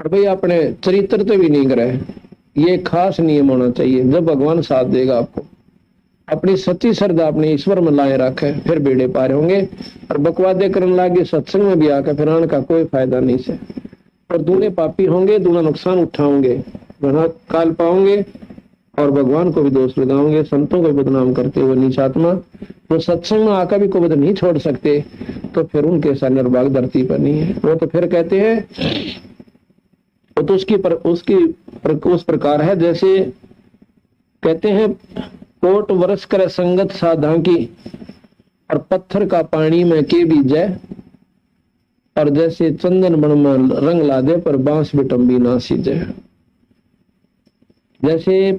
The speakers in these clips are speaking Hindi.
और भाई अपने चरित्र तो भी नहीं करे, ये खास नियम होना चाहिए। जब भगवान साथ देगा आपको, अपनी सच्ची श्रद्धा अपने ईश्वर में लाए रखे, फिर बेड़े पार होंगे। और बकवादे करने लागे सत्संग में भी आकर फिर आने का कोई फायदा नहीं से। और दूने पापी होंगे, दूना नुकसान उठाओगे, वहां काल पाओगे और भगवान को भी दोष लगाओगे, संतों को बदनाम करते हुए नीचात्मा जो सत्संग में आकर भी को नहीं छोड़ सकते, तो फिर उनके साथ निर्भाग धरती पर नहीं है। वो तो फिर कहते हैं वो तो उस प्रकार है जैसे कहते हैं कोट वर्ष कर संगत साधा की, और पत्थर का पानी में के बीजे, और जैसे चंदन बन में रंग ला दे पर बांस बिटम्बी ना सीजे। जैसे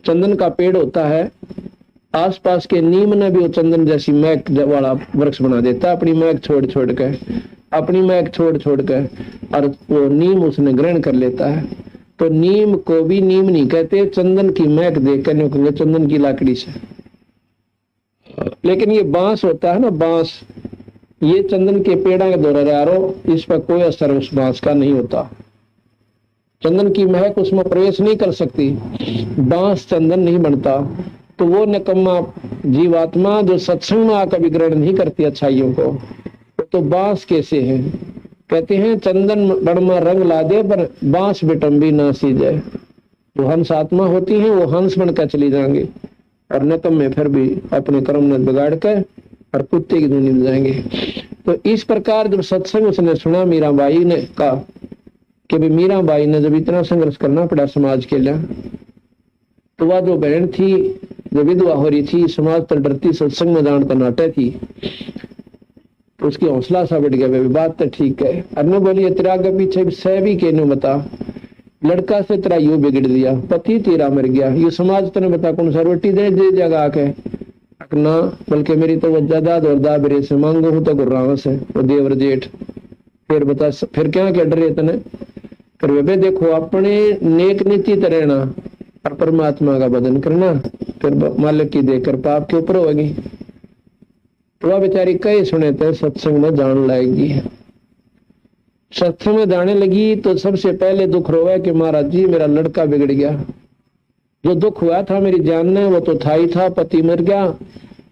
चंदन का पेड़ होता है, आसपास के नीम ने भी वो चंदन जैसी महक वाला वृक्ष बना देता है, अपनी महक छोड़ छोड़ के, अपनी महक छोड़ छोड़ के, और वो नीम उसने ग्रहण कर लेता है। तो नीम को भी नीम नहीं कहते, चंदन की महक देख कर कहेंगे चंदन की लाकड़ी से। लेकिन ये बांस होता है ना, बांस, ये चंदन के पेड़ा के द्वारा यारो, इस पर कोई असर उस बांस का नहीं होता। चंदन की महक उसमें प्रवेश नहीं कर सकती, बांस चंदन नहीं बनता। तो वो निकम्मा जीवात्मा जो सत्संग में आकर विग्रहण नहीं करती अच्छाइयों को, तो बांस कैसे है? कहते हैं चंदन बड़ में रंग ला दे पर बांस बिटम्बी ना सीजे। जो हंस आत्मा होती है वो हंस बनकर चली जाएंगे, और निकम में फिर भी अपने कर्म न बिगाड़ कर और कुत्ते की दुनिया में जाएंगे। तो इस प्रकार जब सत्संग उसने सुना मीराबाई ने कहा कि भाई मीराबाई ने जब इतना संघर्ष करना पड़ा समाज के लिए, तो वह जो बहन थी जो विधवा हो रही थी, समाज तो डरती, सत्संग में जान नाटे थी, तो उसकी हौसला सा बढ़ गया, बात तो ठीक है। अन्य बोलिए तेरा के पीछे सह भी कहने बता, लड़का से तेरा यू बिगड़ दिया, पति तेरा मर गया, ये समाज तेने बता कौन सा रोटी दे दे जगह के ना, बल्कि मेरी तो वजादाद और दाबरे से मांगो हूं तो गुर्राव से वो देवर जेठ। फिर बता फिर क्या क्या डरे तने कर वे देखो अपने नेक नीति रहना और परमात्मा का भजन करना, फिर मालिक की देकर पाप के ऊपर होगी। तो वह बेचारी कई सुने थे सत्संग में जान लाएगी। सत्संग में जाने लगी तो सबसे पहले दुख रोया कि महाराज जी मेरा लड़का बिगड़ गया। जो दुख हुआ था मेरी जान ने वो तो था ही था, पति मर गया,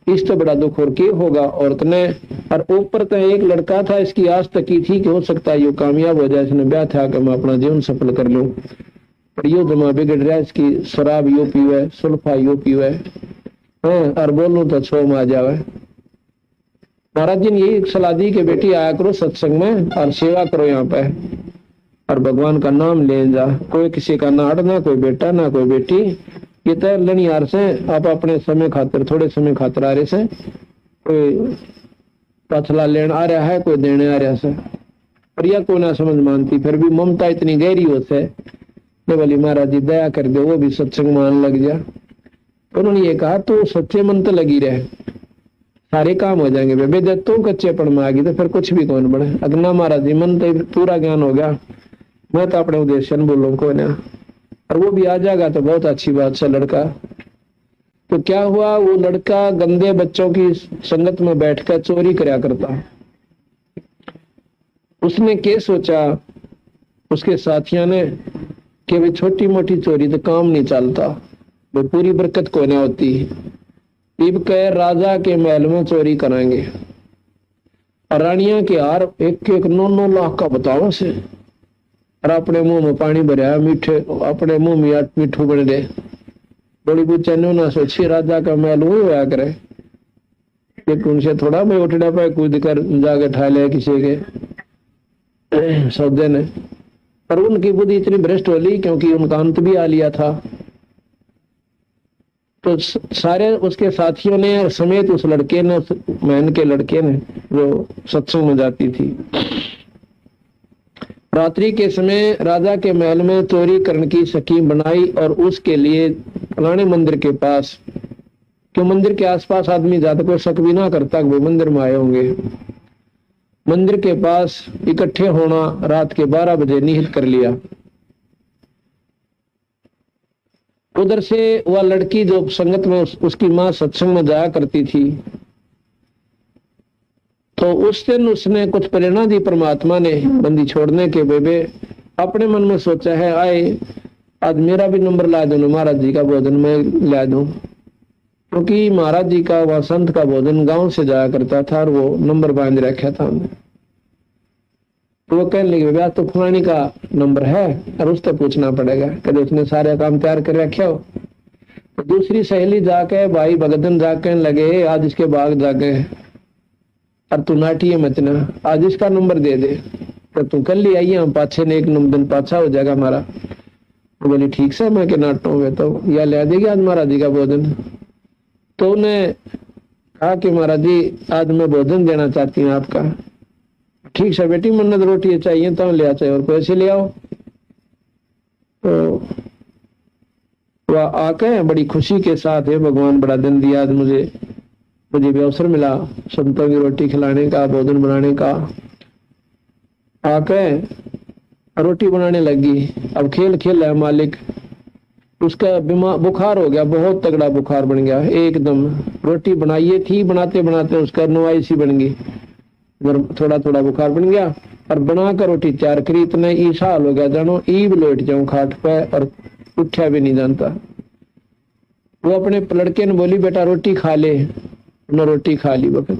इस तो बड़ा दुख और क्या होगा औरत ने। और ऊपर तो एक लड़का था, इसकी आस तक की थी कि हो सकता है ये कामयाब हो जाए, इसने ब्याह था कि मैं अपना जीवन सफल कर लूं, पर यो जमा बिगड़ रहा है, इसकी शराब यो पीवे, सुल्फा यो पीवे, और बोलूं तो छोम आ जावे। महाराज जी ने यही सलाह दी कि बेटी आया करो सत्संग में और सेवा करो यहाँ पे, और भगवान का नाम ले जा। कोई किसी का ना हट, ना कोई बेटा ना कोई बेटी, ये तय लनियार से आप अपने समय खातिर, थोड़े समय खातिर आ रहे से, कोई पथला लेने आ रहा है, कोई देने आ रहा से, पर यह को ना समझ मानती। फिर भी ममता इतनी गहरी होते बोली महाराज जी दया कर दो, वो भी सत्संग मान लग जा। उन्होंने ये कहा तो सच्चे मन तो लगी रहे, सारे काम हो जाएंगे। बेबे जब तू कच्चेपन में आ गई तो फिर कुछ भी कौन बढ़े। अगना महाराज जी मन तो पूरा ज्ञान हो गया, मैं तो अपने उद्देश्य बोलूं को ना, और वो भी आ जाएगा तो बहुत अच्छी बात से लड़का। तो क्या हुआ, वो लड़का गंदे बच्चों की संगत में बैठकर चोरी करया करता। उसने क्या सोचा उसके साथियों ने कि भाई छोटी मोटी चोरी तो काम नहीं चलता, भाई पूरी बरकत को ना होती, इब कह राजा के महल में चोरी कराएंगे, और रानिया के हार 1-1 9-9 लाख का बताओ से, और अपने मुंह में पानी भरा, मीठे अपने मुंह में मीठू बन गए। बड़ी बुच्चा ने ना सोची राजा का महल वो होया करे, एक उनसे थोड़ा मैं उठड़ा पे कूद कर जाके ठा लिया किसी के सौदे ने। पर उनकी बुद्धि इतनी भ्रष्ट हो ली क्योंकि उनका अंत भी आ लिया था। तो सारे उसके साथियों ने समेत उस लड़के ने, उस महन के लड़के ने जो सत्संग में जाती थी, रात्रि के समय राजा के महल में चोरी करने की स्कीम बनाई, और उसके लिए पुराने मंदिर के पास, क्यों मंदिर के आसपास आदमी ज्यादा कोई शक भी ना करता कि मंदिर में आए होंगे, मंदिर के पास इकट्ठे होना रात के 12 बजे निहित कर लिया। उधर से वह लड़की जो संगत में उसकी माँ सत्संग में जाया करती थी, तो उस दिन उसने कुछ प्रेरणा दी परमात्मा ने बंदी छोड़ने के, बेबे अपने मन में सोचा है आए आज मेरा भी नंबर ला दो, महाराज जी का भोजन मैं ला दूं, क्योंकि महाराज जी का वह संत का भोजन गांव से जाया करता था और वो नंबर बांध रखा था हमने। तो वो कहने लगे भैया तो फलानी का नंबर है और उससे पूछना पड़ेगा, कभी उसने सारे काम तैयार कर रखे हो। तो दूसरी सहेली जाके भाई भगतन जाके लगे आज इसके बाग जाके और तू नाटी है मत ना, आज इसका नंबर दे दे तो तू कल ही आइए, हम पाछे ने एक दिन पाछा हो जाएगा हमारा। तो बोली ठीक से मैं के नाटों में तो या ले देगी आज महाराज जी का भोजन। तो उन्हें कहा कि महाराज जी आज मैं भोजन देना चाहती हूँ आपका। ठीक से बेटी मन्नत रोटी चाहिए तो ले चाहिए और पैसे ले आओ। तो वह आके बड़ी खुशी के साथ है भगवान बड़ा दिन दिया आज मुझे भी अवसर मिला संतों की रोटी खिलाने का, भोजन बनाने का। आके रोटी बनाने लगी। अब खेल खेल है मालिक, उसका बीमार बुखार हो गया, बहुत तगड़ा बुखार बन गया एकदम। रोटी बनाइए थी, बनाते बनाते उसका नवाई सी बन गई, थोड़ा थोड़ा बुखार बन गया और बनाकर रोटी तैयार करी, इतने ईसा हाल हो गया जानो ईब लेट जाऊं खाट पे और उठा भी नहीं जानता। वो अपने लड़के ने बोली बेटा रोटी खा ले, न रोटी खा ली। वक्त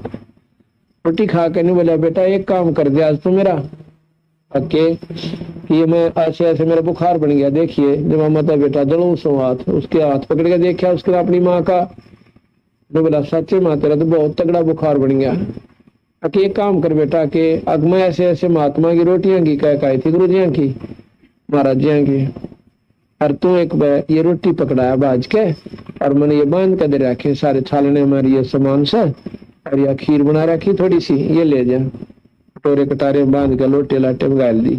रोटी खा के नहीं बोला बेटा एक काम कर दे आज तो मेरा अके कि मैं ऐसे ऐसे मेरा बुखार बन गया, देखिए जब मत बेटा जड़ों सो हाथ उसके हाथ पकड़ के देखा उसके अपनी माँ का। तो बोला सच्चे माँ तेरा तो बहुत तगड़ा बुखार बन गया। अके एक काम कर बेटा के अब मैं ऐसे ऐसे महात्मा की रोटियां की कह थी गुरु जी की महाराज जी की, और तू एक ये रोटी पकड़ाया बाज के और मैंने ये बांध कर दे रखे सारे छालने हमारी ये सामान से, और यह खीर बना रखी थोड़ी सी ये ले जा, कटोरे कटारे बांध के लोटे लाटे में गाल दी।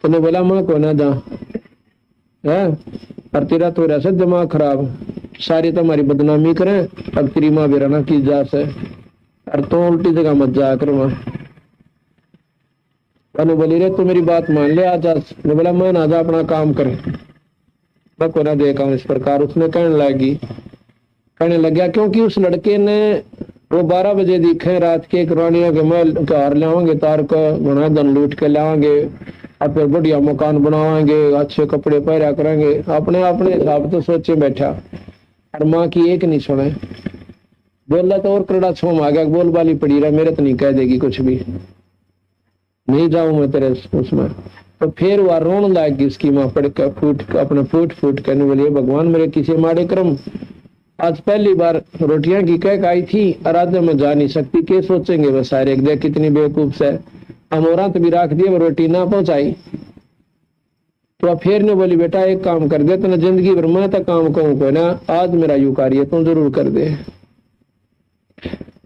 तो बोला माँ को ना जा है और तेरा तो ऐसा दिमाग खराब, सारी तुम्हारी बदनामी करे अब तेरी माँ भी रहना की जा से, और तो उल्टी जगह मत जा कर वहां। बोली रे तू मेरी बात मान ले आज। ने बोला मैं ना जा अपना काम करे, मैं को ना देखा इस प्रकार। उसने कहने लग गया क्योंकि उस लड़के ने वो 12 बजे दिखे रात के रानियों के महल कार लाओगे तार को गुना धन लूट के लाओगे और फिर बढ़िया मकान बनावाएंगे, अच्छे कपड़े पहरा करेंगे, अपने अपने हिसाब तो सोचे बैठा और माँ की एक नहीं सुने। बोला तो और करड़ा छोम आ गया, बोल बाली पड़ी रहा मेरे तो नहीं कह देगी कुछ भी, नहीं जाऊं मैं तेरे उसमें। तो फिर वह रोन लाएगी उसकी माँ पड़ कर फूट फूट करने वाली भगवान मेरे किसी माड़े क्रम आज पहली बार रोटियां की कह आई थी और आज मैं जा नहीं सकती, क्या सोचेंगे वो सारे देख कितनी बेवकूफ है, अमोरात भी रख दिए वो रोटी ना पहुंचाई। तो फिर ने बोली बेटा एक काम कर दे तो जिंदगी भर मैं तो काम कहूँ को ना आज मेरा यू कार्य तुम जरूर कर दे।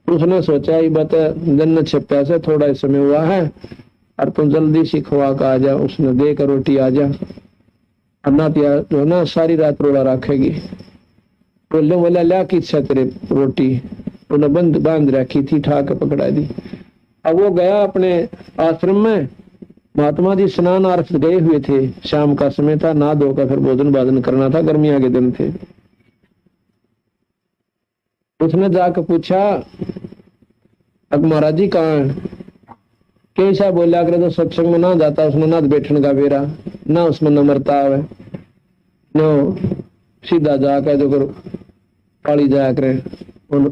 उसने सोचा ये बात जन्नत से पैसे थोड़ा ही समय हुआ है और तुम जल्दी सी खवा का आ जा, उसने देकर रोटी आ जा अन्ना पिया जो ना सारी रात रोड़ा रखेगी। बोले बोला ला की इच्छा तेरे रोटी, उन्हें बंद बांध रखी थी ठाक पकड़ा दी। अब वो गया अपने आश्रम में, महात्मा जी स्नान आर्थ गए हुए थे, शाम का समय था, ना धोकर फिर भोजन भाजन करना था, गर्मियां के दिन थे। उसने जाकर पूछा अब महाराज जी कहाँ है? कैसा बोला करे तो सत्संग में ना जाता, उसमें ना बैठने का बेरा, ना उसमें नम्रता है, नो सीधा जाकर जो काली जाया करे।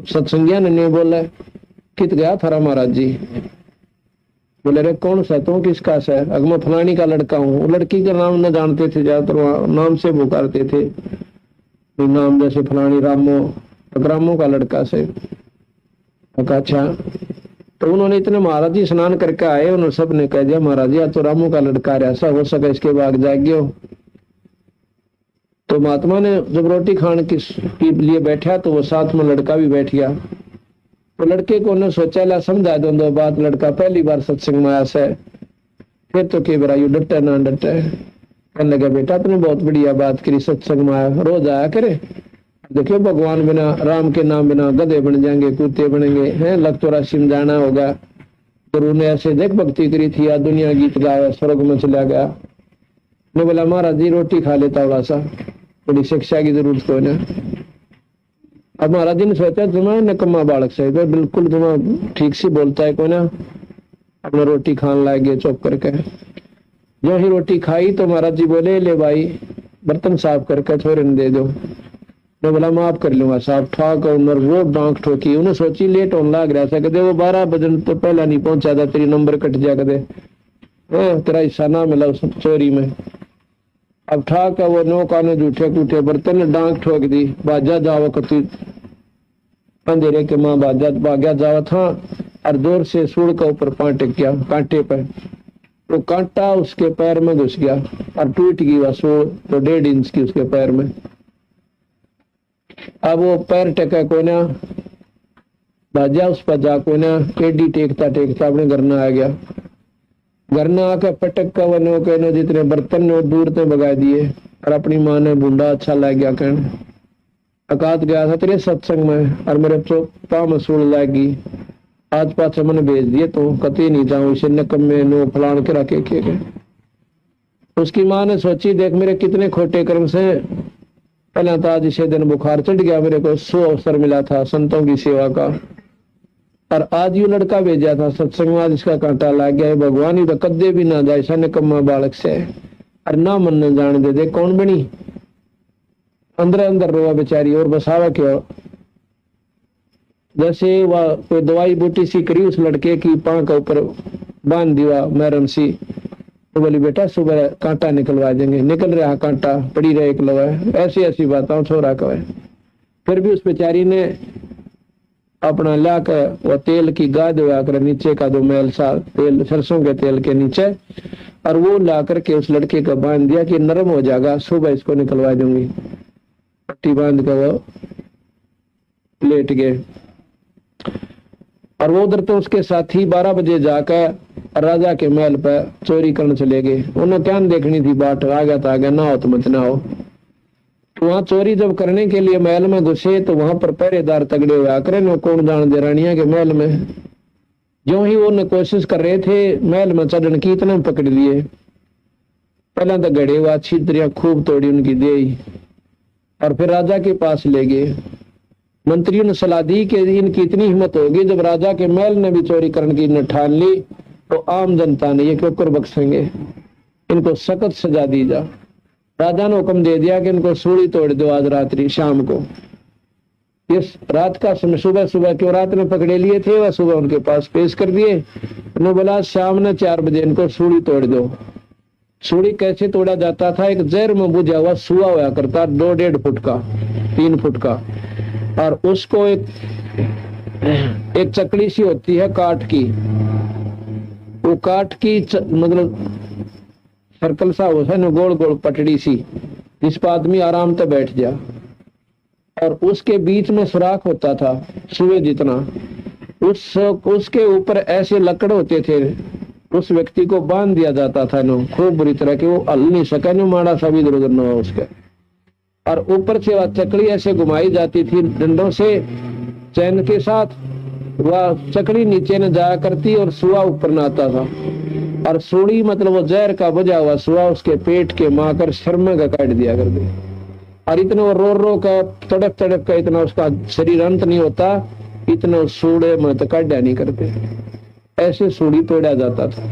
सत्संगिया ने नहीं बोला कित गया थारा महाराज जी? बोले रे कौन सा तू किसका सा? अगर मैं फलानी का लड़का हूँ। लड़की का नाम न जानते थे, ज्यादातर नाम से पुकारते थे, नाम जैसे फलानी रामो, रामो का लड़का से। अच्छा तो उन्होंने इतने महाराज जी स्नान करके आए, उन्होंने सब ने कह दिया महाराज जी आज तो रामू का लड़का ऐसा हो सके इसके बाद जागे हो। तो महात्मा ने जब रोटी खाने के लिए बैठा तो वो साथ में लड़का भी बैठ गया। तो लड़के को उन्होंने सोचा ला समझा दो बात, लड़का पहली बार सत्संग में आया से, फिर तो के बरा यू डटे ना डटे। कहने लगा बेटा तुमने बहुत बढ़िया बात करी, सत्संग में आया रोज आया करे, देखियो भगवान बिना राम के नाम बिना गधे बन जाएंगे, कुत्ते बनेंगे, हैं लग तो राशि में जाना होगा। गुरु ने ऐसे देख भक्ति करी थी या दुनिया गीत गाया, स्वर्ग में चला गया। ने बोला महाराज जी रोटी खा लेता थोड़ा सा, थोड़ी शिक्षा की जरूरत को ना। अब महाराज जी ने सोचा तुम्हें नकम्मा बालक से बिल्कुल तुम्हें ठीक से बोलता है को ना, अपना रोटी खाने लागे चुप करके। जो ही रोटी खाई तो महाराज जी बोले, ले भाई बर्तन साफ करके छोरे ने दे दो। मैं बोला माफ कर लूंगा साहब। ठाक और वो डांक ठोकी। उन्हें सोची लेट होने लग रहा था, कदे वो 12 बजे तो पहला नहीं पहुंचा था, तेरी नंबर कट जा, कदे तेरा हिस्सा ना मिला उस चोरी में। अब ठाक है वो नौका ने जूठे कूठे बर्तन डांक ठोक दी। बाजा जावा कती अंधेरे के माँ बाजा भाग्या जावा था और जोर से सूढ़ का ऊपर पांव टेक गया कांटे पर। वो कांटा उसके पैर में घुस गया और टूट गई वह सूढ़ तो 1.5 इंच की उसके पैर में। अब वो पैर टेका को ना बाजा उस पर जा को ना एडी टेकता टेकता अपने घर न आ गया। घर न आकर पटक का वनो कहने जितने बर्तन ने दूर से भगा दिए और अपनी माँ ने बूंदा अच्छा लग गया कहने अकात गया था तेरे सत्संग में और मेरे तो पाँव में सूढ़ लगी। आज पाछे मैंने भेज दिए तो कतई नहीं जाऊं इसे नकम में नो फलान के रखे के। उसकी माँ ने सोची देख मेरे कितने खोटे कर्म से पहले तो आज इसे दिन बुखार चढ़ गया, मेरे को 100 अवसर मिला था संतों की सेवा का और आज यू लड़का भेजा था सत्संग में, आज इसका कांटा लग गया। भगवान ही तो कदे भी ना जाए सन कम्मा बालक से और ना मन न जान दे कौन बनी। अंदर अंदर रोआ बेचारी और बसावा क्यों। जैसे वह कोई दवाई बूटी सी करी उस लड़के की पांव के ऊपर बांध दिया मैरम सी। तो बोली बेटा सुबह कांटा निकलवा देंगे। निकल रहा कांटा पड़ी रहे एक लवा। ऐसी ऐसी बातों छोरा कहे। फिर भी उस बेचारी ने अपना ला कर वह तेल की गाद लगा कर नीचे का 2 मैल सा तेल सरसों के तेल के नीचे और वो ला करके उस लड़के का बांध दिया कि नरम हो जाएगा, सुबह इसको निकलवा दूंगी। पट्टी बांध कर वो लेट गए और वो उधर तो उसके साथी 12 बजे जाकर राजा के महल पर चोरी करने चले गए। उन्हें क्या देखनी थी बाट, आ गया तो आ गया, ना हो तो मत ना हो। वहां चोरी जब करने के लिए महल में घुसे तो वहां पर पहरेदार तगड़े हुए आकर न कौन जान दे रानिया के महल में। जो ही वो कोशिश कर रहे थे महल में चढ़ने की इतना पकड़ लिए। पहला तो गड़े हुआ छिद्रिया खूब तोड़ी उनकी दे और फिर राजा के पास ले गए। मंत्रियों ने सलाह दी कि इनकी इतनी हिम्मत होगी जब राजा के महल ने भी चोरी करने की ठान ली तो आम जनता ने ये क्यों बख्शेंगे, इनको सख्त सजा दी जा। राजा ने हुक्म दे दिया कि इनको सूली तोड़ दो आज रात्रि शाम को। इस रात का समय सुबह सुबह क्यों रात में पकड़े लिए थे वह सुबह उनके पास पेश कर दिए। उन्होंने बोला शाम ने 4 बजे इनको सूली तोड़ दो। सूली कैसे तोड़ा जाता था, एक जहर में बुझा हुआ सुआ हुआ करता 2-1.5 फुट का 3 फुट का और उसको एक चकड़ी सी होती है काठ की, वो काठ की मतलब सर्कल सा होता है ना गोल गोल पटड़ी सी जिस पर आदमी आराम से बैठ जा और उसके बीच में सुराख होता था सुए जितना। उसके ऊपर ऐसे लकड़ होते थे, उस व्यक्ति को बांध दिया जाता था नो खूब बुरी तरह कि वो हल नहीं सके नो माड़ा सा भी इधर उधर न हो उसके। और ऊपर से वह चकड़ी ऐसे घुमाई जाती थी डंडों से चैन के साथ, वह चकड़ी नीचे न जाया करती और सुआ ऊपर न आता था। और सूढ़ी मतलब वो जहर का बजा हुआ सुआ उसके पेट के माकर शर्मा का काट दिया कर दे। और इतना वो रो का तड़प तड़प का इतना उसका शरीर अंत नहीं होता, इतना सूढ़े में तो काटा नहीं करते। ऐसे सूढ़ी तोड़ा जाता था।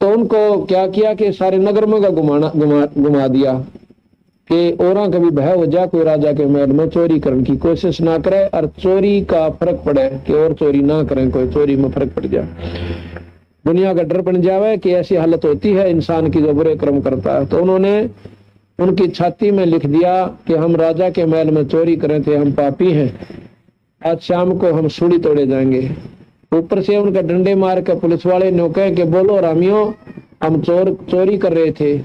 तो उनको क्या किया कि सारे नगर में का घुमा दिया कि औरा कभी भय हो जा कोई राजा के महल में चोरी करने की कोशिश ना करे और चोरी का फर्क पड़े कि और चोरी ना करें, कोई चोरी में फर्क पड़ जाए, दुनिया का डर बन जावे कि ऐसी हालत होती है इंसान की जो बुरे कर्म करता है। तो उन्होंने उनकी छाती में लिख दिया कि हम राजा के महल में चोरी करे थे, हम पापी हैं, आज शाम को हम सूली तोड़े जाएंगे। ऊपर से उनका डंडे मार कर पुलिस वाले ने कहे कि बोलो रामियों, हम चोरी कर रहे थे,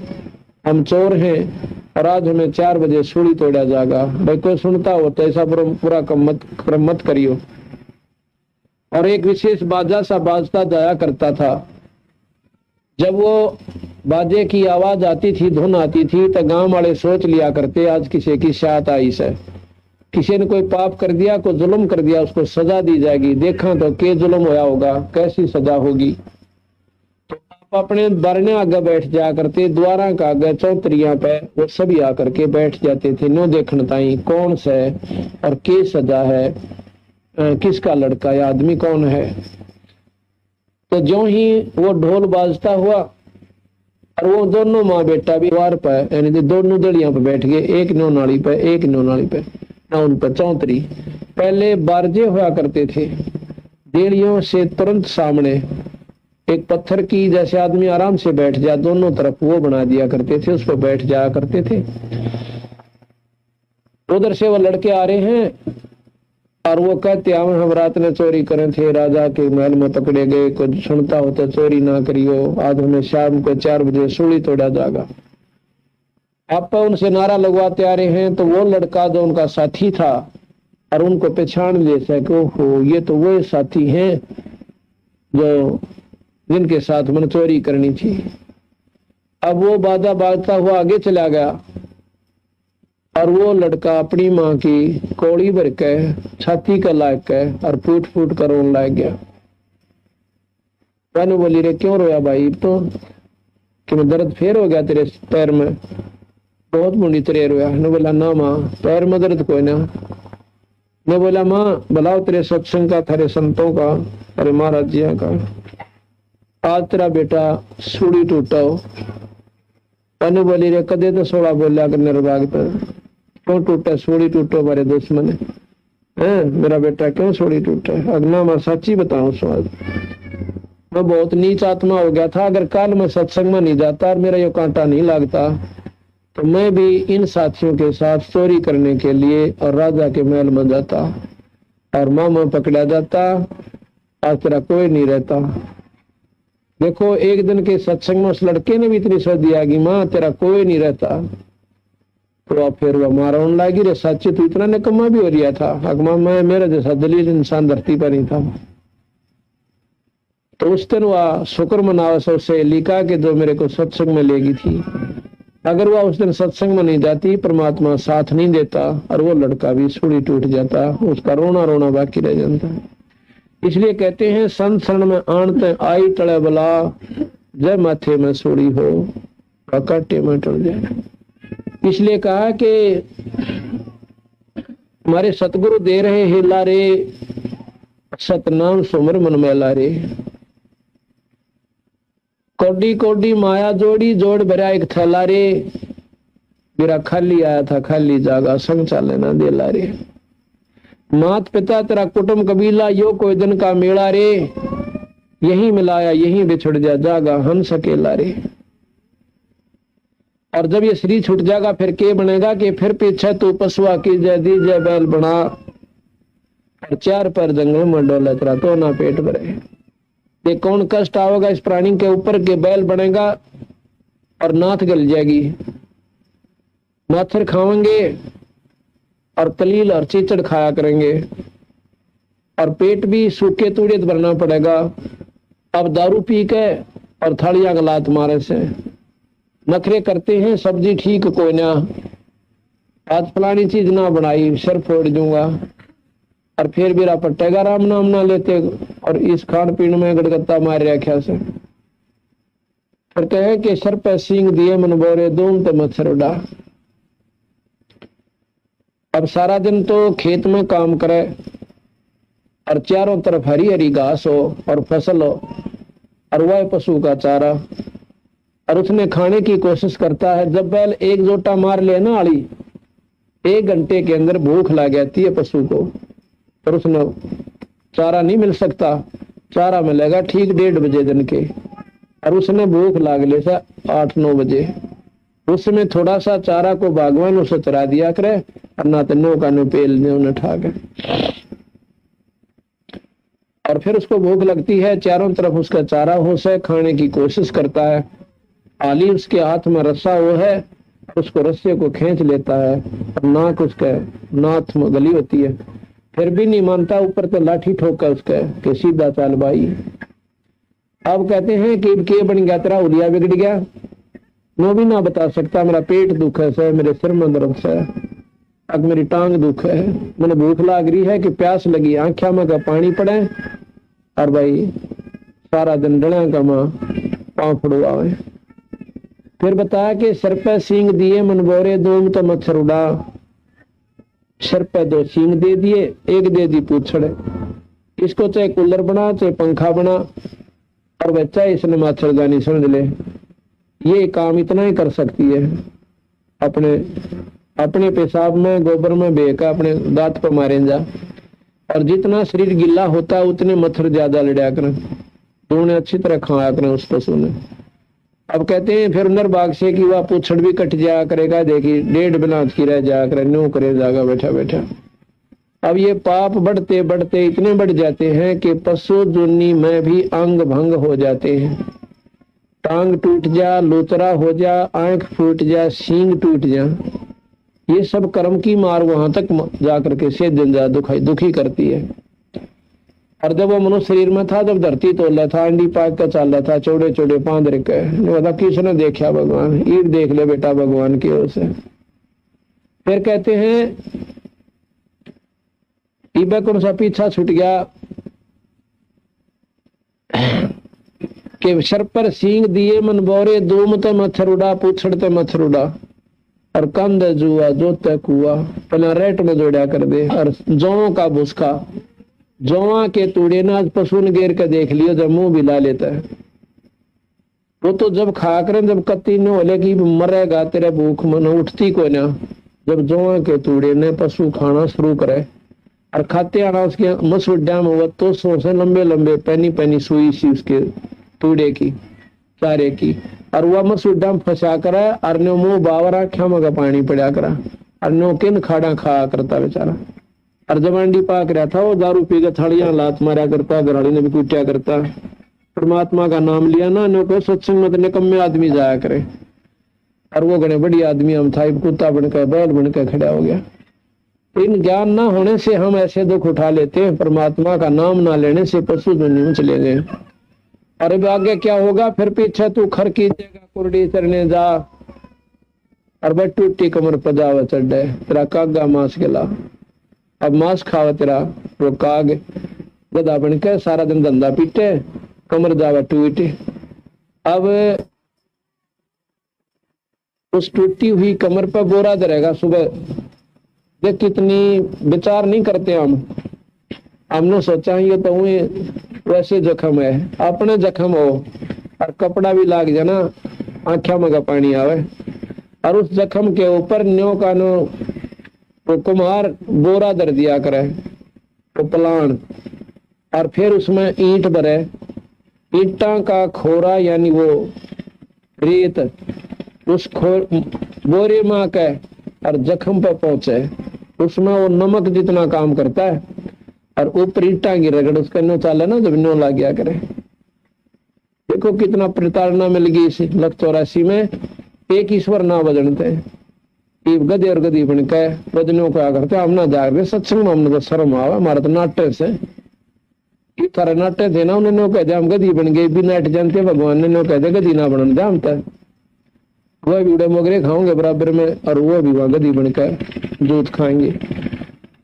हम चोर हैं और आज हमें 4 बजे सूली तोड़ा जाएगा। भाई कोई सुनता हो तो ऐसा पूरा क्रम मत करियो। और एक विशेष बाजा सा बाजता जाया करता था। जब वो बाजे की आवाज आती थी, धुन आती थी, तो गांव वाले सोच लिया करते आज किसी की शायद आई से, किसी ने कोई पाप कर दिया, कोई जुल्म कर दिया, उसको सजा दी जाएगी। देखा तो के जुल्म होया होगा, कैसी सजा होगी। तो आप अपने बरने आगे बैठ जा करते, द्वारा का आगे चौतरिया पे वो सभी आकर के बैठ जाते थे नो देखने ताई कौन से और के सजा है, किसका लड़का या आदमी कौन है। तो ज्यों ही वो ढोल बाजता हुआ और वो दोनों माँ बेटा भी द्वार पर यानी कि दोनों दड़ियों पर बैठ गए, एक नो नाली पे एक नो नाली पे ना उन पर चौतरी। पहले बारजे हुआ करते थे, देड़ियों से तुरंत सामने एक पत्थर की जैसे आदमी आराम से बैठ जाए दोनों तरफ वो बना दिया करते थे, उस पर बैठ जाया करते थे। उधर से वो लड़के आ रहे हैं और वो कहते हम रात में चोरी करे थे, राजा के महल में पकड़े गए, कुछ सुनता हो तो चोरी ना करियो, आज हमें शाम को 4 बजे सूली तोड़ा जाएगा। आप उनसे नारा लगवाते आ रहे हैं। तो वो लड़का जो उनका साथी था और उनको पहचान ले सके, हो ये तो वो साथी हैं जो जिनके साथ मैंने चोरी करनी थी। अब वो बाधा बाजता हुआ आगे चला गया और वो लड़का अपनी माँ की कोड़ी भर के छाती का लाग के और फूट फूट कर रोने लग गया। मैंने बोली रे क्यों रोया भाई? तो कि मैं दर्द फेर हो गया तेरे पैर में, बहुत मुंडी तेरे रोया। ने बोला ना माँ पैर में दर्द कोई ना। ने बोला माँ बुलाओ तेरे सत्संग का, तेरे संतों का, तेरे महाराज जिया का, आज तेरा बेटा सूढ़ी टूटा हो। मैंने बोली रे कदे तो सोड़ा बोलिया कर निर्भाग पर, क्यों टूटा? सूढ़ी टूटो हमारे दुश्मन है, मेरा बेटा क्यों सूढ़ी टूटा? अगना मैं सच्ची बताऊं स्वाद, मैं बहुत नीच आत्मा हो गया था। अगर कल मैं सत्संग में नहीं जाता और मेरा ये कांटा नहीं लगता तो मैं भी इन साथियों के साथ चोरी करने के लिए और राजा के महल में जाता और मामा पकड़ा जाता। आज तेरा कोई नहीं रहता। देखो एक दिन के सत्संग में उस लड़के ने भी इतनी सोच दिया कि माँ तेरा कोई नहीं रहता। तो अब फिर वो मारा उन लागी रे सच्ची तो इतना निकम्मा भी हो रहा था। अगमा मैं मेरा जैसा दलील इंसान धरती पर नहीं था। तो उस दिन वह शुक्र मनावा से लिखा कि जो मेरे को सत्संग में लेगी थी, अगर वह उस दिन सत्संग में नहीं जाती परमात्मा साथ नहीं देता और वो लड़का भी सूढ़ी टूट जाता, उसका रोना रोना बाकी रह जाता। इसलिए कहते हैं संत शरण में आनते आई टले बला, जय माथे में सूढ़ी हो काटे में टल जाए। इसलिए कहा कि हमारे सतगुरु दे रहे हिला रे, सतनाम सुमर मन मैला रे। कोडी कोडी माया जोड़ी, जोड़ भरा एक थैला रे, मेरा खाली आया था खाली जागा, संग चाले ना देला रे। मात पिता तेरा कुटुंब कबीला, यो कोई दिन का मेला रे, यही मिलाया यही बिछुड़ जा जागा हम सकेला रे। और जब ये शरीर छूट जाएगा फिर के बनेगा कि फिर पीछे तू पशुआ की जय दी जय बैल बना, और 4 पैर जंगल में डोला तेरा तो ना पेट भरे। ये कौन कष्ट आओगा इस प्राणी के ऊपर के बैल बनेगा और नाथ गल जाएगी, नाथर खावेंगे और तलील और चीचड़ खाया करेंगे और पेट भी सूखे तूड़ित भरना पड़ेगा। अब दारू पी के और थालियां गलात मारे से नखरे करते हैं, सब्जी ठीक कोई ना, आज फलानी चीज ना बनाई सिर फोड़ दूंगा, और फिर मेरा पट्टेगा राम नाम ना लेते और इस खान पीन में गड़गत्ता मार रखा से। फिर कहे कि सर पे सींग दिए मन बोरे दूम तो मच्छर उड़ा। अब सारा दिन तो खेत में काम करे और चारों तरफ हरी हरी घास हो और फसल हो और वह पशु का चारा, और उसने खाने की कोशिश करता है। जब बैल एक जोटा मार ले ना आली, 1 घंटे के अंदर भूख लग जाती है पशु को, और उसने चारा नहीं मिल सकता। चारा मिलेगा ठीक 1:30 बजे दिन के, और उसने भूख लाग ले से 8-9 बजे। उसमें थोड़ा सा चारा को बागवान उसे चरा दिया करे और ना तो का नो पेल ने उन्हें ठा के, और फिर उसको भूख लगती है, चारों तरफ उसका चारा हो से खाने की कोशिश करता है। आली उसके हाथ में रस्सा वो है, उसको रस्से को खींच लेता है और नाक उसके नाथ में गली होती है, फिर भी नहीं मानता, ऊपर तो लाठी ठोका उसका कि सीधा चाल भाई। अब कहते हैं कि के बन गया तेरा, उलिया बिगड़ गया, नो भी ना बता सकता, मेरा पेट दुख है से, मेरे सिर में दर्द है, अब मेरी टांग दुख है, मैंने भूख लग रही है कि प्यास लगी, आंखों में का पानी पड़े, और भाई सारा दिन डड़ा का मां पांव फड़ुआवे। फिर बताया कि सर पे सींग दिए मन बोरे दूम तो मच्छर उड़ा। सर पे 2 सींग दे दिए, एक दे दी पूछड़। इसको चाहे कूलर बना चाहे पंखा बना, और बच्चा इसने मच्छरदानी समझ ले, ये काम इतना ही कर सकती है। अपने अपने पेशाब में गोबर में बेका अपने दांत पर मारे जा, और जितना शरीर गिल्ला होता है उतने मच्छर ज्यादा लड़ा करें, तो अच्छी तरह खाया करें उस पशु ने। अब कहते हैं फिर नरबाग से कि वह पूछड़ भी कट जाया करेगा, देखी 1.5 बिलात की रह जाया करे, न्यू करे जाएगा बैठा बैठा। अब ये पाप बढ़ते बढ़ते इतने बढ़ जाते हैं कि पशु जुन्नी में भी अंग भंग हो जाते हैं। टांग टूट जा, लूतरा हो जा, आंख फूट जा, सींग टूट जा, ये सब कर्म की मार वहां तक जाकर के से दिन जा दुखी करती है। और जब वो मनुष्य शरीर में था, जब धरती तोला था, अंडी पाक का चल रहा था, चौड़े चौड़े पांद रखे, बता किसने देखा भगवान, ईट देख ले बेटा भगवान की ओर से। फिर कहते हैं इबे कौन सा पीछा छूट गया कि सर पर सींग दिए मन बोरे, दूम ते मच्छर उड़ा, पूछड़ ते मच्छर उड़ा, और कंध जुआ जो तक हुआ पहला रेट में जोड़ा कर दे। और जौ का भुसका, जौवा के तूड़े ना पशु ने गेर के देख लियो, जब मुंह भी ला लेता है वो तो जब खा करें, जब कत्ती न होले कि मरेगा तेरे भूख मन उठती को ना, जब जौवा के तूड़े ने पशु खाना शुरू करे और खाते आना उसके मसूड्डा में वो तो से लंबे लंबे पैनी पैनी सुई सी उसके तूड़े की चारे की, और वह मसूड्डा में फंसा करा और नो मुंह बावरा ख्यामा का पानी पड़ा करा, और नो किन खाड़ा खा करता बेचारा। और जब अंडी पाक रहा था वो दारू पी के थड़ियां लात मारा करता, घराड़ी ने भी कुटिया करता। परमात्मा का नाम लिया ना, नो को सत्संग में निकम्मे आदमी जाया करे, और वो गणे बड़ी आदमी हम था, कुत्ता बनकर बैल बनकर खड़ा हो गया। इन ज्ञान ना होने से हम ऐसे दुख उठा लेते हैं, परमात्मा का नाम ना लेने से पशु दुनिया में चले गए। और अब आगे क्या होगा, फिर पीछे तू खर कीजिएगा, कुर्डी चरने जा, और बे टूटी कमर पजावा चढ़े, तेरा कागा मांस गला, अब मांस खावा तेरा वो काग, गधा बन के सारा दिन धंधा पीटे, कमर जावा टूटे। अब उस टूटी हुई कमर पर बोरा धरेगा सुबह, देख कितनी विचार नहीं करते हमने सोचा ये तो वैसे जख्म है, अपने जख्म हो और कपड़ा भी लाग जाना, आंखों में का पानी आवे, और उस जख्म के ऊपर न्यो का नो वो कुम्हार बोरा धर दिया करे, वो पलान, और फिर उसमें ईंट भरे, ईंटा का खोरा यानी वो रेत उस बोरे में के और जख्म पर पहुंचे, उसमें वो नमक जितना काम करता है, और ऊपर ईंटा की रगड़ उसका नो चाले ना, जब नो ला गया करे। देखो कितना प्रताड़ना मिल गई इस 84 में। एक ईश्वर ना बजनते गधे और गधी बन के बजनों को करते, हम ना जाग रहे सत्संग में, हमने तो शर्म आवा, हमारा तो नाट्य से थारे नाट्य थे ना, उन्होंने कहते हम गधी बन गए, भी नाट जानते भगवान ने नो कहते गधी ना बनन हम तक, वह भी उड़े मोगरे खाओगे बराबर में, और वो भी वहां गधी बनकर दूध खाएंगे।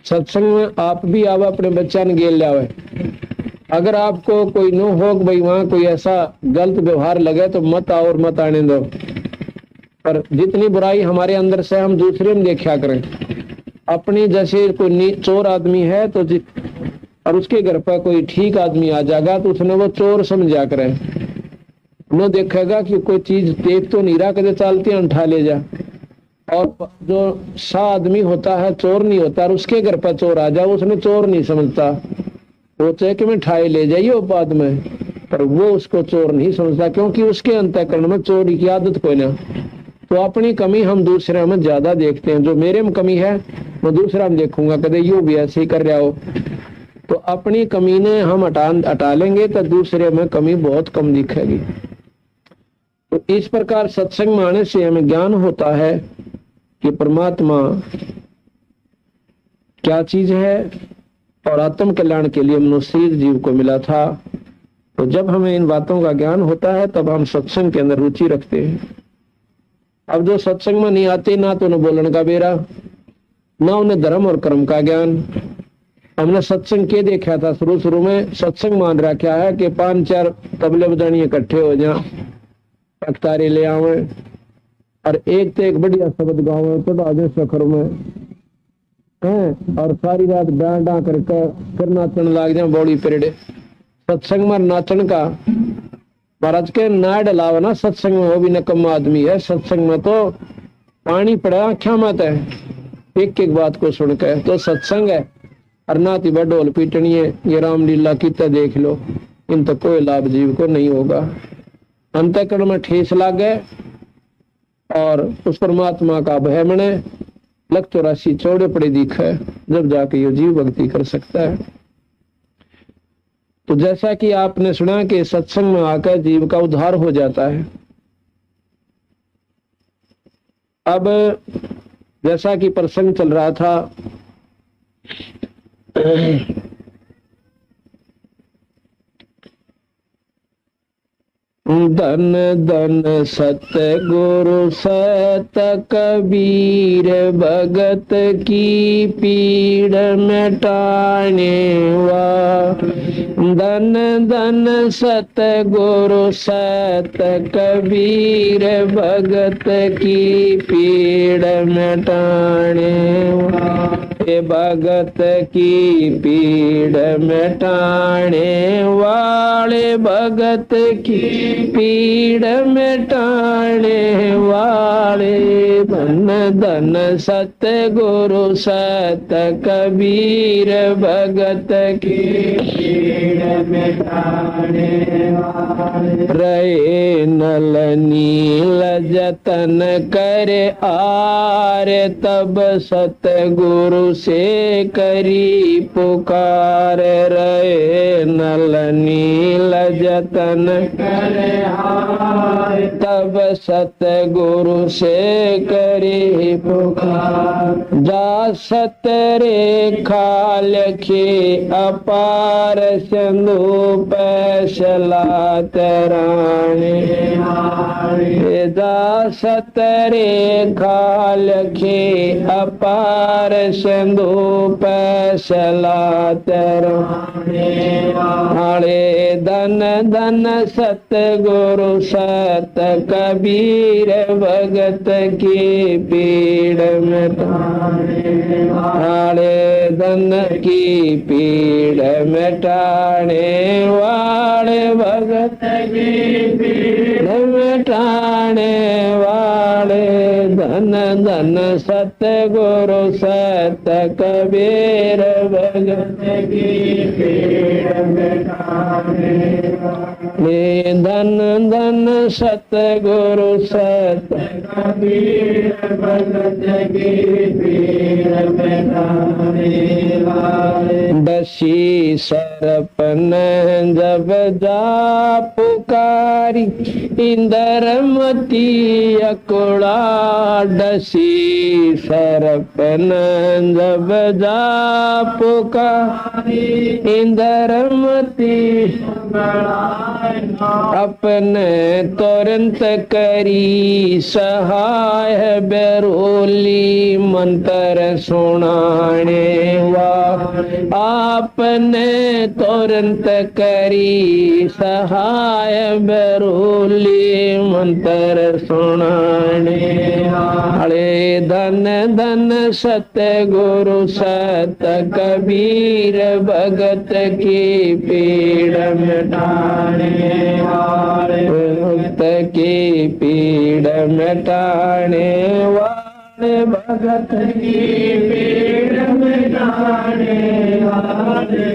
सत्संग में आप भी आवा, अपने बच्चा ने गेल लावे। अगर आपको कोई नो हो भाई वहां कोई ऐसा गलत व्यवहार लगे तो मत आओ और मत आने दो, पर जितनी बुराई हमारे अंदर से हम दूसरे में देखा करें। अपनी जैसे कोई चोर आदमी है तो और उसके घर पर कोई ठीक आदमी आ जाएगा तो उसने वो चोर समझा करे, न देखेगा कि कोई चीज देख तो नहीं रहा, कदे चालते उठा ले जा। और जो सा आदमी होता है चोर नहीं होता, और उसके घर पर चोर आ जाए उसने चोर नहीं समझता, वो चाहे कि मैं ठाए ले जाइए बाद में, पर वो उसको चोर नहीं समझता, क्योंकि उसके अंतःकरण में चोरी की आदत कोई ना। तो अपनी कमी हम दूसरे में ज्यादा देखते हैं, जो मेरे में कमी है मैं दूसरा में देखूंगा, कदे यू भी ऐसे ही कर रहा हो, तो अपनी कमी ने हम हटा लेंगे तो दूसरे में कमी बहुत कम दिखेगी। तो इस प्रकार सत्संग में आने से हमें ज्ञान होता है कि परमात्मा क्या चीज है और आत्म कल्याण के लिए मनुष्य जीव को मिला था। तो जब हमें इन बातों का ज्ञान होता है तब हम सत्संग के अंदर रुचि रखते हैं। अब जो सत्संग में नहीं आते, ना तो उन्हें बोलने का बेरा, ना उन्हें धर्म और कर्म का ज्ञान। हमने सत्संग के देखा था शुरू में, सत्संग मान रखा है कि 5-4 तबले बजानी इकट्ठे हो जाए, अखतारे ले आवे और एक तो एक बढ़िया शब्द गावे, चढ़ा दे सखर में हैं, और सारी रात डांडा करके फिर नाचन लाग जाए बौड़ी पेड़े। सत्संग में नाचन का महाराज के ना डलावा ना सत्संग में, वो भी नकम्मा आदमी है। सत्संग में तो पानी पड़ा आख्या मत है, एक एक बात को सुन के तो सत्संग है। और ना ती ढोल पीटनी है, ये रामलीला कितना देख लो, इन तो कोई लाभ जीव को नहीं होगा। अंतःकरण में ठेस लागे और उस परमात्मा का भय मने, लग 84 चौड़े पड़े दिखे, जब जाके ये जीव भक्ति कर सकता है। तो जैसा कि आपने सुना कि सत्संग में आकर जीव का उद्धार हो जाता है। अब जैसा कि प्रसंग चल रहा था, धन धन सतगुरु सत कबीर, भगत की पीड़ मिटाने वा। धन धन सतगुरु सत कबीर, भगत की पीड़ मिटाने वा। भगत की पीड़ मिटाने वाले, भगत की पीड़ मिटाने वाले। धन धन सतगुरु सत कबीर, भगत की पीड़ मिटाने वाले। रहे नल नील जतन करे आरे, तब सतगुरु से करी पुकार। रहे नल नील जतन करे आरे, तब सतगुरु से करी पुकार। जा सत रेखा लखे अपार, सिंधु पैसला तराने। जा सत रेखा लखे अपार, सिंधु पैसला तराने। धन धन सतगुरु सत कबीर, भगत की पीड़ मिटाने वाले। धन की पीड़ मिटाने वाले, भगत की पीड़ मिटाने वाले। धन धन सतगुरु सत कबीर, भगत की पीड़ मिटाने वाले। धन धन सतगुरु सत कबीर, भगत की पीड़ मिटाने वाले। दसी सरपन जब जा पुकारी, इंद्रमती अकुड़ा। दसी सरपन जब जा पुकारी, इंद्रमती अपने तुरंत करी सहाय। बेरोली मंत्र सुनाने वा, आपने तुरंत करी सहाय। बेरोली मंत्र सुनाने वाले। धन धन सतगुरु सत कबीर, भगत की पीड़ मिटाने वाले। भक्त की पीड़ मिटाने वाले, भगत की पीड़ मिटाने वाले।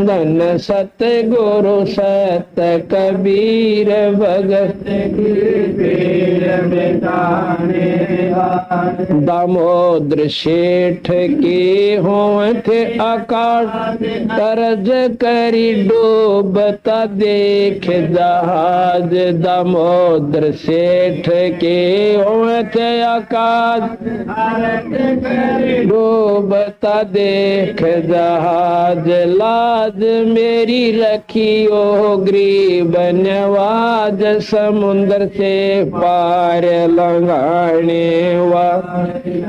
धन सतगुरु सत कबीर, भगत की पीड़ मिटाने वाले। दामोदर सेठ के होंठ आकाश, तरज करी डूबता देख जहाज। दामोदर सेठ के होंठ आकाश, डूबता देख जहाज। लाज मेरी रखियो गरीब नवाज, समुद्र से पार लंघाने वा,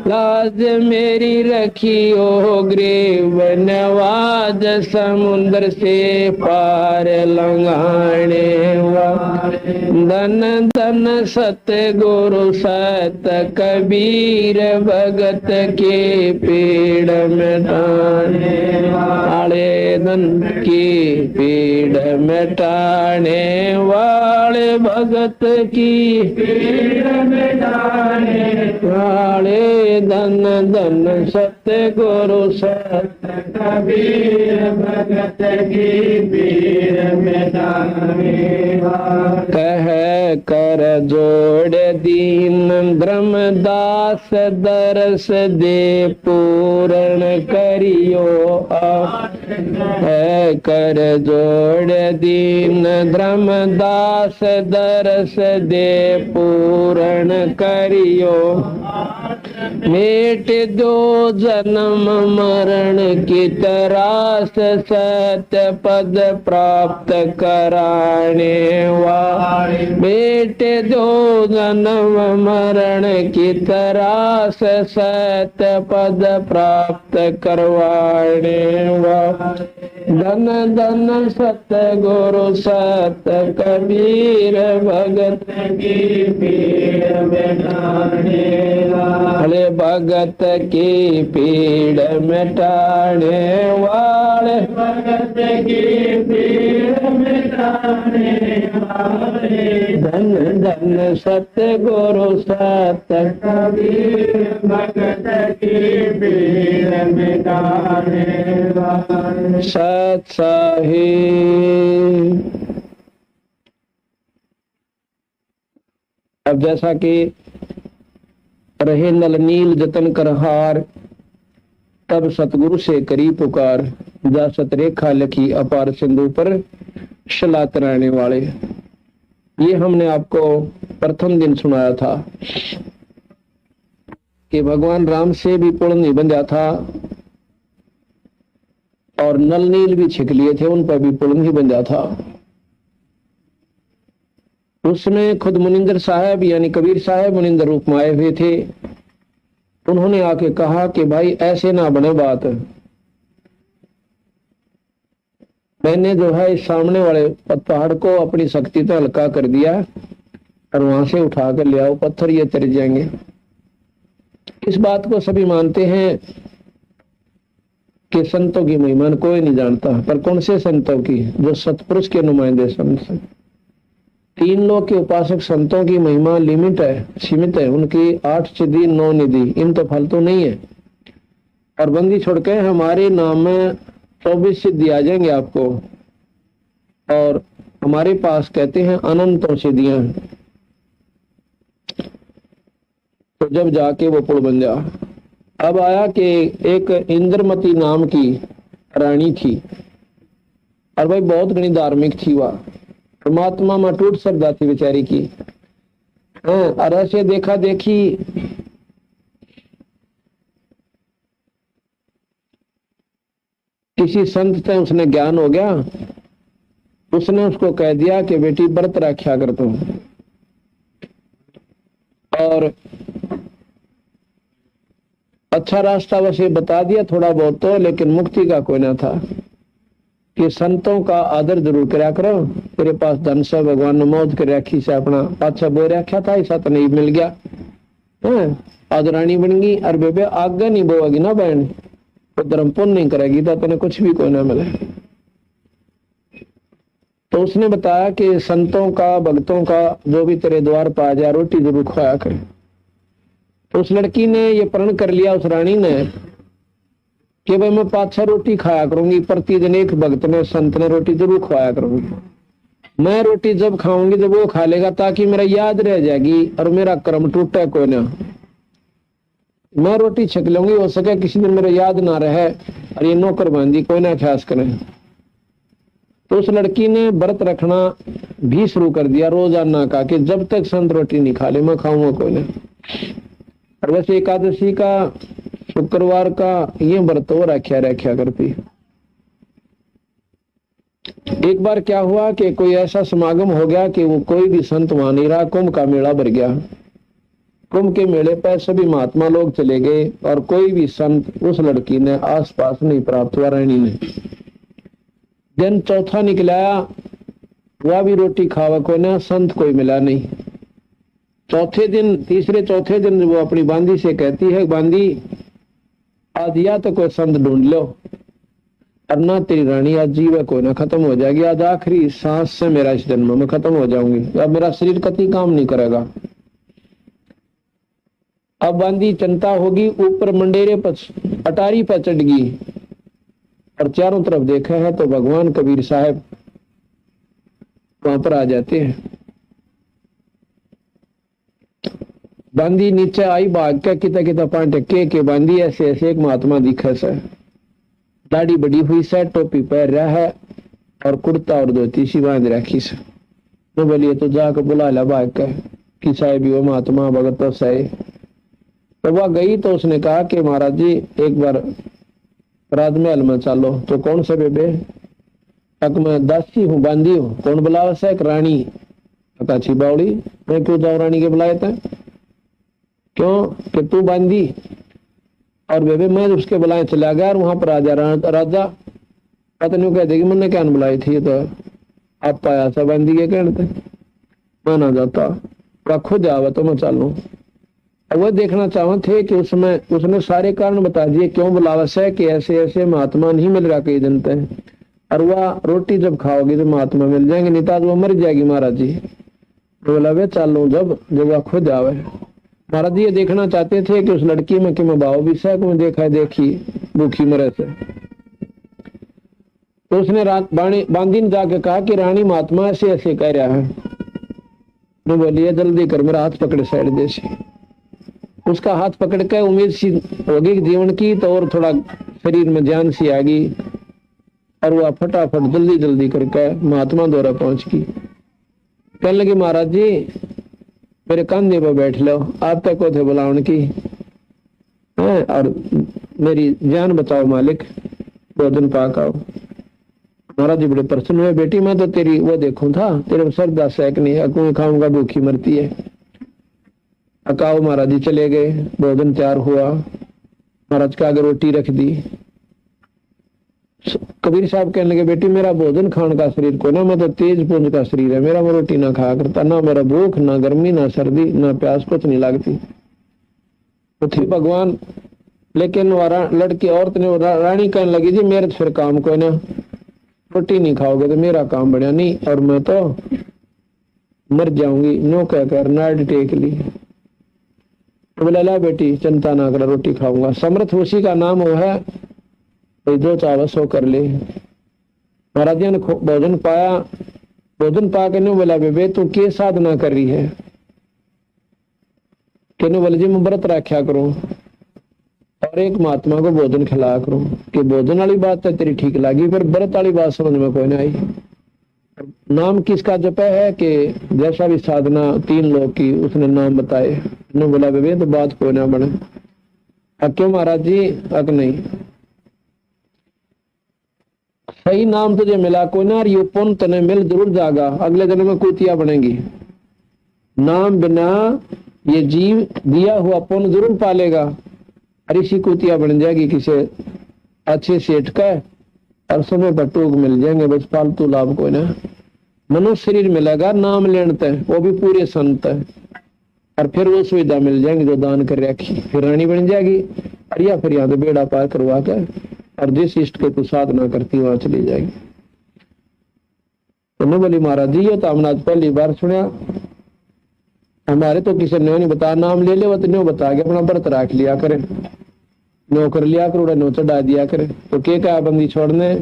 लाज मेरी रखियो ग्रीव नवाज, समुद्र से पार लंघाने वा। धन धन सतगुरु सत कबीर, भगत के पीड़ मिटाने वाले, धन की पीड़ मिटाने वाले, भगत की पीड़ मिटाने वाले। धन धन सतगुरु सत कबीर, भगत की पीड़ मिटाने वाले। कह कर जोड़ दीन धर्मदास, दरस दे पूर्ण करियो है। कर जोड़ दीन धर्मदास, दरस दे पूर्ण करियो। मेट दो जन्म मरण की तरास, सत्य पद प्राप्त कराने वाले। बेटे दो जन्म मरण की तरास, सत्य पद प्राप्त करवाने वाले। धन धन सतगुरु सत कबीर, भगत की पीड़ मिटाने वाले। भगत की पीड़ मिटाने वाले, भगत की पीड़ मिटाने वाले। धन धन सतगुरु सत कबीर, भगत की पीड़ मिटाने वाले। सत साहिब। अब जैसा कि रहे नल नील जतन कर हार, तब सतगुरु से करी पुकार। जा सतरेखा लिखी अपार सिंधु पर, शला तराने वाले। ये हमने आपको प्रथम दिन सुनाया था कि भगवान राम से भी पुल नहीं बंधा था और नल नील भी छिक लिए थे, उन पर भी पुल नहीं बंधा था। उसमें खुद मुनिंदर साहब यानी कबीर साहब मुनिंदर रूप में आए हुए थे। उन्होंने आके कहा कि भाई ऐसे ना बने बात, मैंने जो है इस सामने वाले पहाड़ को अपनी शक्ति से हल्का कर दिया और वहां से उठा कर ले आओ, पत्थर ये तर जाएंगे। इस बात को सभी मानते हैं कि संतों की महिमा कोई नहीं जानता, पर कौन से संतों की? जो सतपुरुष के नुमाइंदे संत। तीन लोग के उपासक संतों की महिमा लिमिट है, सीमित है। उनकी 8 सिद्धि 9 निधि, इन तो फालतू नहीं है। और बंदी छोड़ के हमारे नाम में 24 सिद्धि आ जाएंगे आपको, और हमारे पास कहते हैं अनंतों सिद्धियां। तो जब जाके वो पुल बन जा। अब आया कि एक इंद्रमती नाम की रानी थी, और भाई बहुत घनी धार्मिक थी। वह परमात्मा में टूट श्रद्धा थी बेचारी की। और ऐसे देखा देखी किसी संत से उसने ज्ञान हो गया। उसने उसको कह दिया कि बेटी व्रत रखा कर तुम, और अच्छा रास्ता वैसे बता दिया थोड़ा बहुत तो, लेकिन मुक्ति का कोई ना था। कि संतों का आदर जरूर कराया करो। तेरे पास धन से भगवान ने मौज कर रखी से अपना अच्छा बो रखा था, ऐसा तो नहीं मिल गया है। आज रानी बन गई और बेबे आगे नहीं बोएगी ना बहन, तो धर्म पुण्य नहीं करेगी तो तुम्हें कुछ भी कोई ना मिले। तो उसने बताया कि संतों का भक्तों का जो भी तेरे द्वार पर आ जाए रोटी जरूर खुआया करे। तो उस लड़की ने ये प्रण कर लिया, उस रानी ने, कि भाई मैं 5-6 रोटी खाया करूंगी प्रतिदिन। एक भक्त ने संत ने रोटी जरूर खुआया करूंगी। मैं रोटी जब खाऊंगी जब वो खा लेगा, ताकि मेरा याद रह जाएगी और मेरा कर्म टूटे कोई ना। मैं रोटी छक लूंगी, हो सके किसी दिन मेरा याद ना रहे और ये नौकर बंदी कोई ना ख्यास करे। तो उस लड़की ने व्रत रखना भी शुरू कर दिया रोजाना का, कि जब तक संत रोटी नहीं खा ले मैं खाऊंगा कोई ना। और वैसे एकादशी का, शुक्रवार का ये व्रत वो रखा करती। एक बार क्या हुआ कि कोई ऐसा समागम हो गया कि वो कोई भी संत वहां नहीं रहा, कुंभ का मेला भर गया। कुंभ के मेले पर सभी महात्मा लोग चले गए और कोई भी संत उस लड़की ने आसपास नहीं प्राप्त हुआ। रानी ने दिन चौथा निकलाया, वह भी रोटी खावा को ना, संत कोई मिला नहीं। चौथे दिन, तीसरे चौथे दिन वो अपनी बांदी से कहती है, बांदी आज या तो कोई संत ढूंढ लो, और ना तेरी रानी आज जीव कोई ना खत्म हो जाएगी। आज आखिरी सांस से मेरा इस जन्म में खत्म हो जाऊंगी, अब मेरा शरीर कति काम नहीं करेगा। अब बांदी चिंता होगी, ऊपर मंडेरे पर अटारी पर चढ़ गई और चारों तरफ देखा है तो भगवान कबीर साहब वहां पर आ जाते हैं। बांदी नीचे आई, भाग के किता किता पांच टक्के के बांदी ऐसे ऐसे एक महात्मा दिखे से, दाढ़ी बड़ी हुई से, टोपी पहन रहा है और कुर्ता और धोती सी बांध रखी से। तो बोलिए तो जाकर बुला ला भाग के कि साहब वो महात्मा भगत तो सही। तो वह गई तो उसने कहा कि महाराज जी एक बार राजमहल में चलो। तो कौन से बेबे? तक मैं दासी हूँ, बांदी हूँ। कौन बुलावा से? एक रानी। अच्छी बावड़ी, मैं क्यों जाऊँ रानी के बुलाए थे? क्यों कि तू बांदी और बेबे मैं उसके बुलाए चला गया और वहां पर राजा पता नहीं कह देगी मैंने क्या बुलाई थी। तो आप पाया सा बांदी के कहते माना जाता, वह खुद आवा तो मैं चालू। वह देखना चाहते थे कि उसमें उसने सारे कारण बता दिए क्यों बुलावस है, कि ऐसे ऐसे महात्मा नहीं मिल रहा कई दिन तक, और वह रोटी जब खाओगी तो महात्मा मिल जाएंगे, नहीं तो वो मर जाएगी महाराज जी। तो बोला वे चालू जब वह खुद आवे। महाराज जी ये देखना चाहते थे कि उस लड़की में कि मैं भाव भी सह में देखा देखी भूखी मरे से। तो उसने बांदी ने जाके कहा कि रानी महात्मा ऐसे ऐसे कह रहा है। तो बोलिए जल्दी कर मेरा हाथ पकड़ साइड दे से। उसका हाथ पकड़ के उम्मीद सी होगी जीवन की, तो और थोड़ा शरीर में जान सी आ गई और वह फटाफट जल्दी जल्दी करके महात्मा द्वारा पहुंच गई। कहने लगी महाराज जी मेरे कंधे पर बैठ लो, आप तक को थे बुलावन की है और मेरी जान बचाओ मालिक, भोजन पाक आओ। महाराज जी बड़े प्रसन्न हुए, बेटी मैं तो तेरी वो देखूं था, तेरे सरदा सैक नहीं अकू खाऊंगा भूखी मरती है। अकाओ महाराज जी चले गए, भोजन तैयार हुआ, महाराज का आगे रोटी रख दी। कबीर साहब कहने लगे बेटी मेरा भोजन खान का शरीर को ना, मैं तो तेज पुंज का शरीर है, मेरा मैं रोटी ना खाया करता, ना मेरा भूख ना गर्मी ना सर्दी ना प्यास कुछ नहीं लगती। तो थी भगवान, लेकिन लड़की औरत ने रानी कहने लगी जी मेरे तो फिर काम को ना, रोटी नहीं खाओगे तो मेरा काम बढ़िया नहीं और मैं तो मर जाऊंगी। नो कहकर नाड़ टेक ली। तो बोला ला बेटी चिंता ना कर, रोटी खाऊंगा। समर्थ उसी का नाम वो है, जो चावल सो कर ले। महाराज जी ने भोजन पाया, भोजन पा के नहीं बोला बेबे तू के साधना कर रही है? कहने बोले जी मैं व्रत रखा करूं और एक महात्मा को भोजन खिलाया करूं। कि भोजन वाली बात है तेरी ठीक लगी, फिर व्रत वाली बात समझ में कोई ना आई। नाम किसका जपा है कि जैसा भी साधना तीन लोग की उसने नाम बताए। ने बोला बेबे तो बात कोई ना बने। क्यों महाराज जी? अक नहीं, सही नाम तुझे मिला कोई ना, ये पुण्य तने मिल जरूर जागा, अगले जन्म में कुतिया बनेगी। नाम बिना ये जीव दिया हुआ पुण्य जरूर पालेगा और इसी कुतिया बन जाएगी किसी अच्छे सेठ का, और समय पर टूक मिल जाएंगे, बस फालतू लाभ कोई ना। मनुष्य शरीर मिलेगा नाम लेने तक, वो भी पूरे संत है, और फिर वो सुविधा मिल जाएंगी जो दान कर रखी, फिर रानी बन जाएगी, और या फिर यहाँ तो बेड़ा पार करवा कर और जिस इष्ट के तू साधना करती वहां चली जाएगी। तो मैं बोली महाराज जी ये तो हमने आज पहली बार सुना, हमारे तो किसी ने नहीं बताया, नाम ले ले वो तो नहीं बता के अपना व्रत रख लिया करे, नो कर लिया कर, नो चढ़ा दिया करे। तो के क्या बंदी छोड़ने?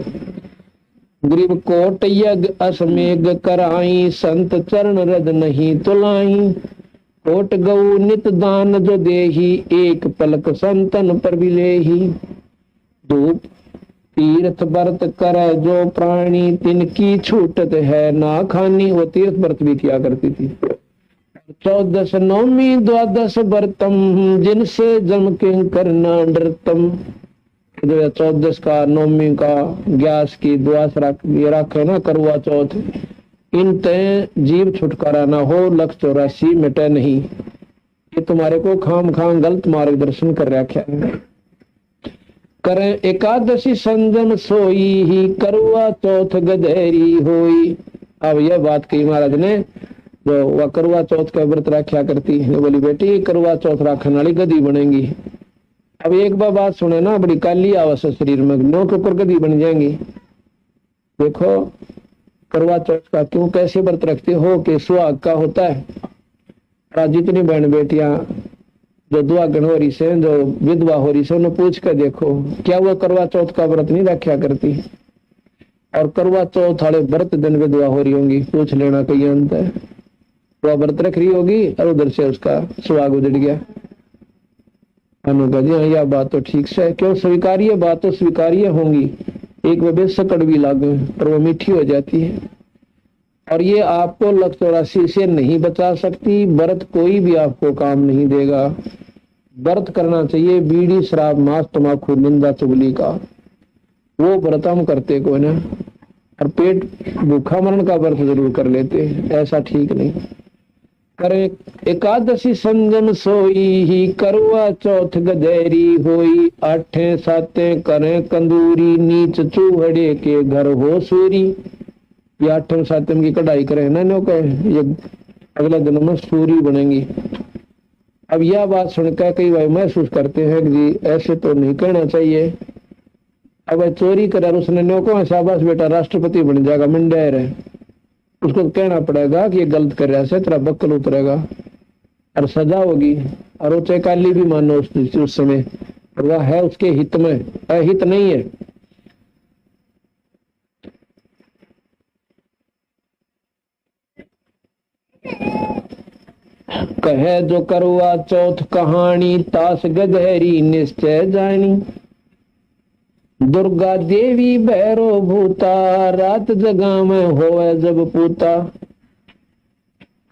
गरीब कोट यज्ञ असमेघ कराई, संत चरण रज नहीं तुलाई, कोट गऊ नित दान जो देही, एक पलक संतन पर विलेही, धूप तीर्थ व्रत करे जो प्राणी, तिनकी छूटत है ना खानी। वो तीर्थ व्रत भी किया करती थी। 14 नौमी 12 व्रतम, जिनसे जम के करना डरतम। 14 का नौमी का ग्यास की द्वास रखे ना, करवा चौथ, इन तय जीव छुटकारा ना हो, लख 84 मिटे नहीं। ये तुम्हारे को खाम खाम गलत मार्गदर्शन कर रखा है। करें एकादशी संजम सोई ही, करवा चौथ गधेरी होई। अब यह बात कही महाराज ने, जो वह करवा चौथ का व्रत रखा करती है, बोली बेटी करवा चौथ रखने वाली गधी बनेगी। अब एक बार बात सुने ना, बड़ी काली आवास शरीर में, नो के ऊपर गधी बन जाएंगी। देखो करवा चौथ का क्यों कैसे व्रत रखते हो कि सुहाग का होता है। जितनी बहन बेटियां जो दुआगन हो रही से, जो विधवा हो रही से, उन्हें पूछ कर देखो क्या वो करवा चौथ का व्रत नहीं रखा करती। और करवा चौथ वाले व्रत दिन विधवा हो रही होंगी, पूछ लेना कोई अंत है। वह व्रत रख रही होगी और उधर से उसका सुहाग उजड़ गया। अनुका जी हाँ यह बात तो ठीक से है, क्यों स्वीकार्य बात तो स्वीकार्य होंगी, एक वो बेशक कड़वी लागू पर वो मीठी हो जाती है। और ये आपको लख 84 से नहीं बचा सकती। व्रत कोई भी आपको काम नहीं देगा। व्रत करना चाहिए बीड़ी शराब मांस तम्बाकू निंदा चुगली का, वो व्रत हम करते को ना। और पेट भूखा मरण का व्रत जरूर कर लेते, ऐसा ठीक नहीं। करें एकादशी संजम सोई ही, करवा चौथ गधेरी होई। 8 7 करें कंदूरी, नीच चूहड़े के घर हो सूरी। ये 8 7 की कढ़ाई करें ना, नो कहे ये अगला जन्म में सूरी बनेंगी। अब यह बात सुनकर कई बार महसूस करते हैं कि जी ऐसे तो नहीं कहना चाहिए। अब चोरी कर उसने नो को शाबाश बेटा राष्ट्रपति बन जाएगा, मिंडेर है, उसको कहना पड़ेगा कि ये गलत कर रहा है, तेरा बक्कल उतरेगा और सजा होगी। और वो चाहे काली भी मानो उस समय, और वह है उसके हित में, अहित नहीं है। कहे जो करवा चौथ कहानी, तास गधेरी निश्चय जानी। दुर्गा देवी भैरो भूता, रात जगह में होवे जब पूता।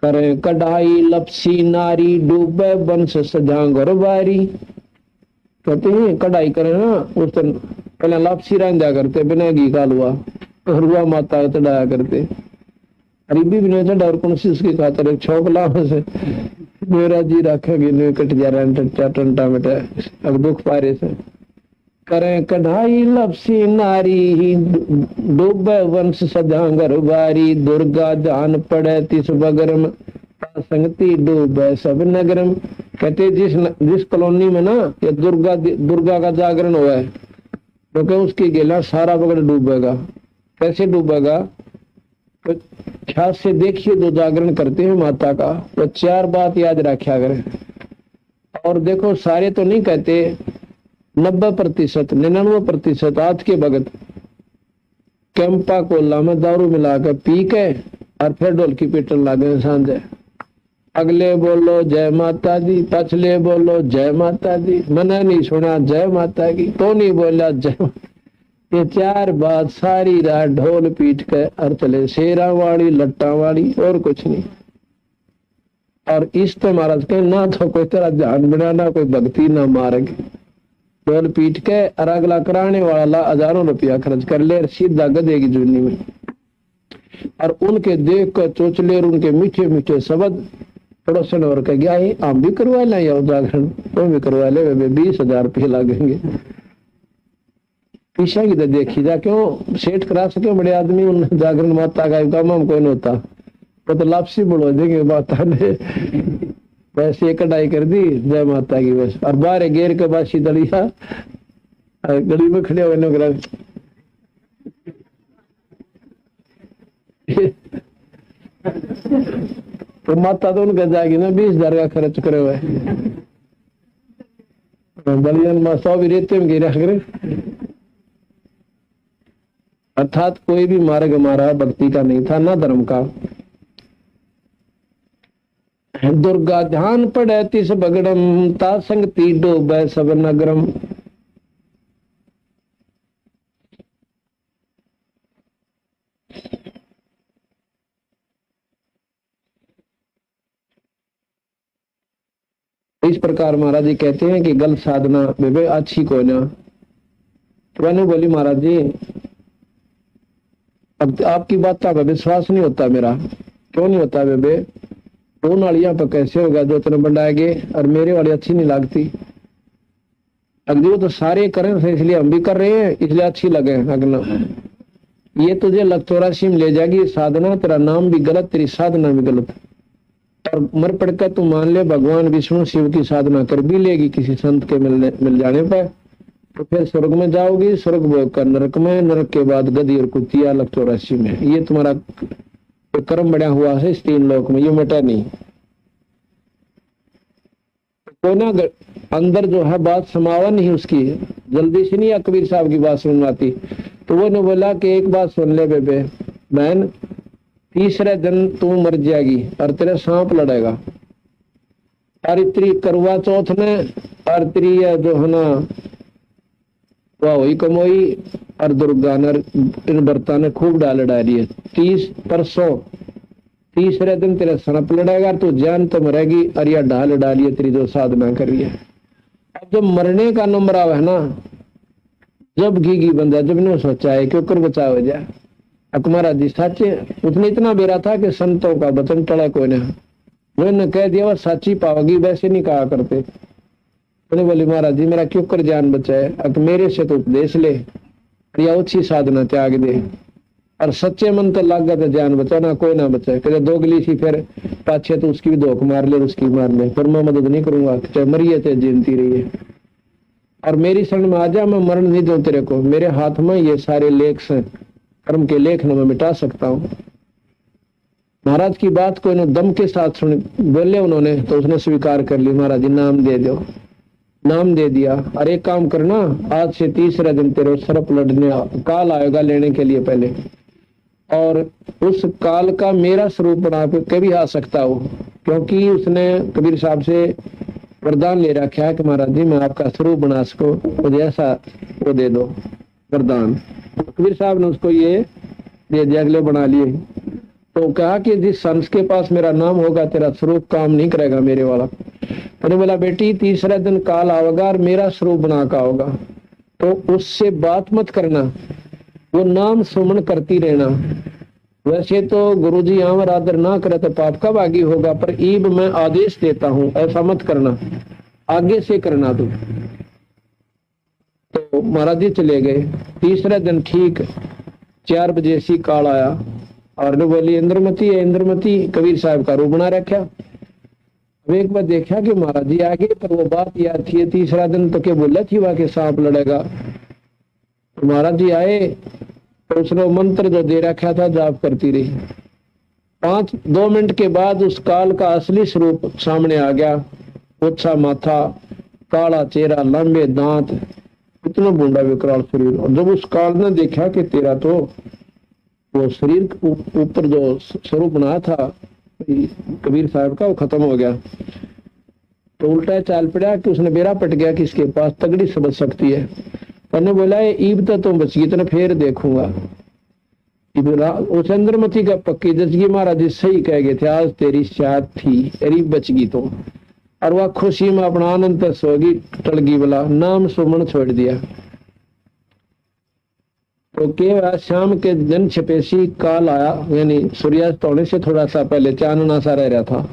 करे कढ़ाई लपसी नारी, डूबे वंश सजांगर बारी। कहते हैं कढ़ाई करे ना, उस दिन पहले लापसी रंधा करते, बिना घी का हलवा रुआ माता चढ़ाया करते। गरीबी भी नहीं चढ़ा और कौन सी उसकी खातर एक छोकला से मेरा जी रखेगी नहीं कट जा रहा टंटा मिटा अब दुख पारे से। करें कढ़ाई लपसी नारी, डूबे वंश सजांगर बारी। दुर्गा जान पड़े तिस बगरम, संगति डूबे सब नगरम। कहते जिस कॉलोनी में ना ये दुर्गा का जागरण हुआ है, क्योंकि तो उसकी गेला सारा बगड़ डूबेगा। कैसे डूबेगा? तो ख्याल से देखिए, जो जागरण करते हैं माता का, तो 4 बात याद रखा करें। और देखो सारे तो नहीं कहते, 90% 99% आज के भगत कैंपा कोला में दारू मिलाकर पी के और फिर ढोलकी पीटन लागे सांझे। अगले बोलो जय माता दी, पछले बोलो जय माता दी, मैंने नहीं सुना जय माता की, तो नहीं बोला जय। ये 4 बात सारी रात ढोल पीट के और चले, शेरा वाली लट्टा वाली और कुछ नहीं। और इस तो महाराज के ना तो कोई तेरा ध्यान बनाना, कोई भक्ति ना मार्ग। ढोल पीट के और अगला कराने वाला हजारों रुपया खर्च कर ले, सीधा गधे की जूनी में। और उनके देख कर चोचले और उनके मीठे मीठे शब्द पड़ोसन और कह गया हम भी करवा लें या जागरण, तो भी करवा ले, 20,000 रुपये लगेंगे। पीछा की तो देखी जा, क्यों सेठ करा सके बड़े आदमी उन जागरण माता का काम हम कोई नहीं होता, तो लापसी बढ़ो देंगे माता ने। वैसे एक कढ़ाई कर दी जय माता की बस। और बाहर गेर के बासी दलिया गली में खड़े हुए तो माता तो उनका जाएगी ना, 20,000 का खर्च करे हुए दलियन में 100 भी रेते में गिरा करे। अर्थात कोई भी मार्ग हमारा भक्ति का नहीं था, ना धर्म का। दुर्गा ध्यान पड़े तिस बगड़म, ता संगति डूबे सब नगरम। इस प्रकार महाराज जी कहते हैं कि गलत साधना बेबे अच्छी कोई ना। तो बोली महाराज जी अब आपकी बात का विश्वास नहीं होता मेरा। क्यों नहीं होता बेबे? दो नालियां पर कैसे होगा जो तेने बनाएंगे और मेरे वाली अच्छी नहीं लगती। अगली वो तो सारे करें इसलिए हम भी कर रहे हैं, इसलिए अच्छी लगे अगला। ये तुझे लख 84 में ले जाएगी साधना, तेरा नाम भी गलत, तेरी साधना भी गलत। और मर पड़कर तू मान ले भगवान विष्णु शिव की साधना कर भी लेगी किसी संत के मिल जाने पर, तो फिर स्वर्ग में जाओगी, स्वर्ग भोग कर नरक में, नरक के बाद गदी और कुतिया लख 84 में। ये तुम्हारा कर्म बढ़िया हुआ है इस 3 लोक में, ये मिटा नहीं। तो ना अंदर जो है बात समावा नहीं उसकी, जल्दी से नहीं कबीर साहब की बात सुन आती। तो वो ने बोला कि एक बात सुन ले बेबे बहन, तीसरे दिन तू मर जाएगी और तेरे सांप लड़ेगा, और इतनी करवा चौथ ने और तेरी जो है ना वह हुई कमोई और दुर्गा ने इन बर्ता ने खूब डाल डाली है। 30 परसों तीसरे दिन तेरे सनप लड़ेगा, तो जान तो मरेगी, और यह ढाल डालिए तेरी जो साधना कर रही है। अब जब मरने का नंबर आवे है ना, जब घी बंदा जब ने सोचा है कि ऊपर बचाव हो जाए। अकमारा जी साचे उसने इतना बेरा था कि संतों का वचन टड़ा कोई ने, वो कह दिया वह साची पाओगी, वैसे नहीं कहा करते। उन्हें बोली महाराज जी मेरा क्यों कर जान बचाए, अब मेरे से तो उपदेश ले, या अच्छी साधना त्याग दे, और सच्चे मन तो लाग गया जान बचा ना कोई ना बचाए। कहते दोगली सी फिर पाछे तो उसकी भी धोख मार ले, उसकी मार ले, पर मैं मदद नहीं करूंगा, चाहे मरिए चाहे जीती रहिए, और मेरी शरण में आ जा, मैं मरण नहीं दूं तेरे को, मेरे हाथ में ये सारे लेख से कर्म के लेख न मैं मिटा सकता हूँ। महाराज की बात को इन्होंने दम के साथ सुन बोले उन्होंने, तो उसने स्वीकार कर ली, महाराज जी नाम दे दो। नाम दे दिया, और एक काम करना, आज से तीसरे दिन तेरे सर्प लड़ने काल आएगा लेने के लिए पहले, और उस काल का मेरा स्वरूप बना के भी आ सकता हो, क्योंकि उसने कबीर साहब से वरदान ले रखा है कि महाराज जी मैं आपका स्वरूप बना सको, मुझे ऐसा वो दे दो वरदान। कबीर साहब ने उसको ये दे दिया, अगले बना लिए। तो कहा कि जिस संत के पास मेरा नाम होगा तेरा स्वरूप काम नहीं करेगा मेरे वाला। तो बोला बेटी तीसरे दिन काल आवेगा और मेरा स्वरूप बना का होगा, तो उससे बात मत करना, वो नाम सुमन करती रहना। वैसे तो गुरुजी आमर आदर ना करे तो पाप का भागी होगा, पर ईब मैं आदेश देता हूं ऐसा मत करना, आगे से करना तू। तो महाराज जी चले गए। तीसरे दिन ठीक 4 बजे सी काल आया, और ने बोली इंद्रमती है, इंद्रमती कबीर साहब का रूप बना रखा। अब एक बार देखा कि महाराज जी आगे, पर वो बात याद थी तीसरा दिन तो क्या बोला थी वहां के सांप लड़ेगा। तो महाराज जी आए, तो उसने मंत्र जो दे रखा था जाप करती रही। 2 मिनट के बाद उस काल का असली स्वरूप सामने आ गया। ऊंचा माथा, काला चेहरा, लंबे दांत, इतना बूढ़ा विकराल शरीर। और जब उस काल ने देखा कि तेरा तो वो शरीर ऊपर जो स्वरूप बना था कबीर साहब का वो खत्म हो गया, तो उल्टा चल पड़ा कि उसने बेरा पट गया कि इसके पास तगड़ी समझ सकती है। उन्होंने बोला ईब तो तुम बच गई, तो फिर देखूंगा। उस इंद्रमती का पक्की दसगी महाराज जी सही कह गए थे, आज तेरी शायद थी अरी बच गई तो, और वह खुशी में अपना आनंद सोगी टलगी वाला नाम सुमन छोड़ दिया। तो के शाम के दिन छपेसी काल आया, यानी सूर्यास्त होने से थोड़ा सा पहले चांदना सा रह रहा था,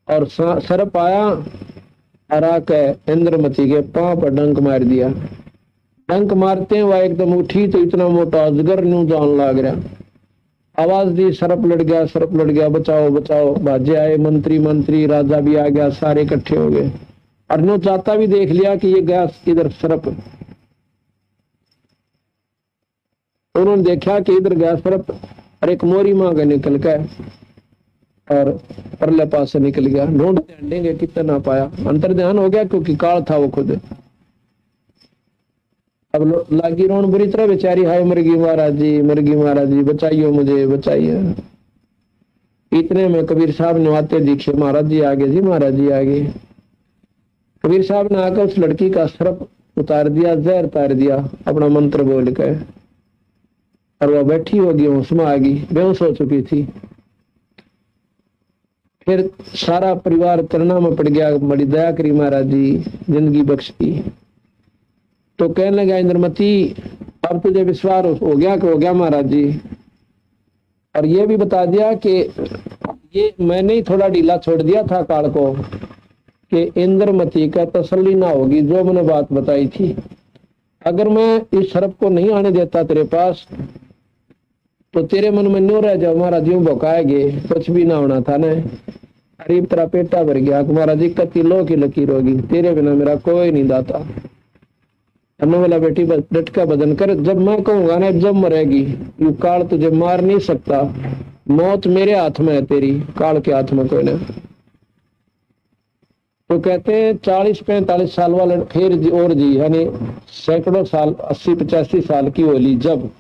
और सर्प आया और आके इंद्रमती के पांव पर डंक मार दिया। डंक मारते वह एकदम उठी तो इतना मोटा अजगर न्यू जान लाग रहा। आवाज दी सर्प लड़ गया, सर्प लड़ गया, बचाओ बचाओ। बाजे आए, मंत्री राजा भी आ गया, सारे इकट्ठे हो गए। और नो चाहता भी देख लिया कि ये गया इधर सर्प। उन्होंने देखा कि इधर गया सर्प, और एक मोरी मां का निकल गया और परले पास से निकल गया। ढूंढते ढूंढेंगे कितना ना पाया, अंतर ध्यान हो गया क्योंकि काल था वो खुद। अब लागी रोन बुरी तरह बेचारी, हाय मरगी महाराज जी, मरगी महाराज जी, बचाइयो मुझे बचाइए। इतने में कबीर साहब नवाते दिखे, महाराज जी आगे जी, महाराज जी आगे। कबीर साहब ने आकर उस लड़की का सर्प उतार दिया, जहर उतार दिया अपना मंत्र बोल के, और वह बैठी होगी, उसमें आ गई, बेहोश हो चुकी थी। फिर सारा परिवार तरना में पड़ गया, बड़ी दया करी महाराज जी, जिंदगी बख्श दी। तो कहने लगा इंद्रमती अब तुझे विश्वास हो गया कि हो गया महाराज जी, और ये भी बता दिया कि ये मैंने ही थोड़ा ढीला छोड़ दिया था काल को कि इंद्रमती का तसल्ली ना होगी, जो मैंने बात बताई थी। अगर मैं इस सर्प को नहीं आने देता तेरे पास तो तेरे मन में न्यू रह जाओ महाराज यूं भौकाएगे, कुछ भी ना होना था ना। अरे तेरा पेटा भर गया महाराज जी, कति लो की लकीर होगी, तेरे बिना मेरा कोई नहीं दाता। अन्नो वाला बेटी डटका बदन कर, जब मैं कहूंगा ना जब मरेगी, यू काल तुझे मार नहीं सकता, मौत मेरे हाथ में है, तेरी काल के हाथ में कोई ना। तो कहते हैं 40-45 साल वाले फिर और जी, यानी सैकड़ों साल 80-85 साल की होली जब,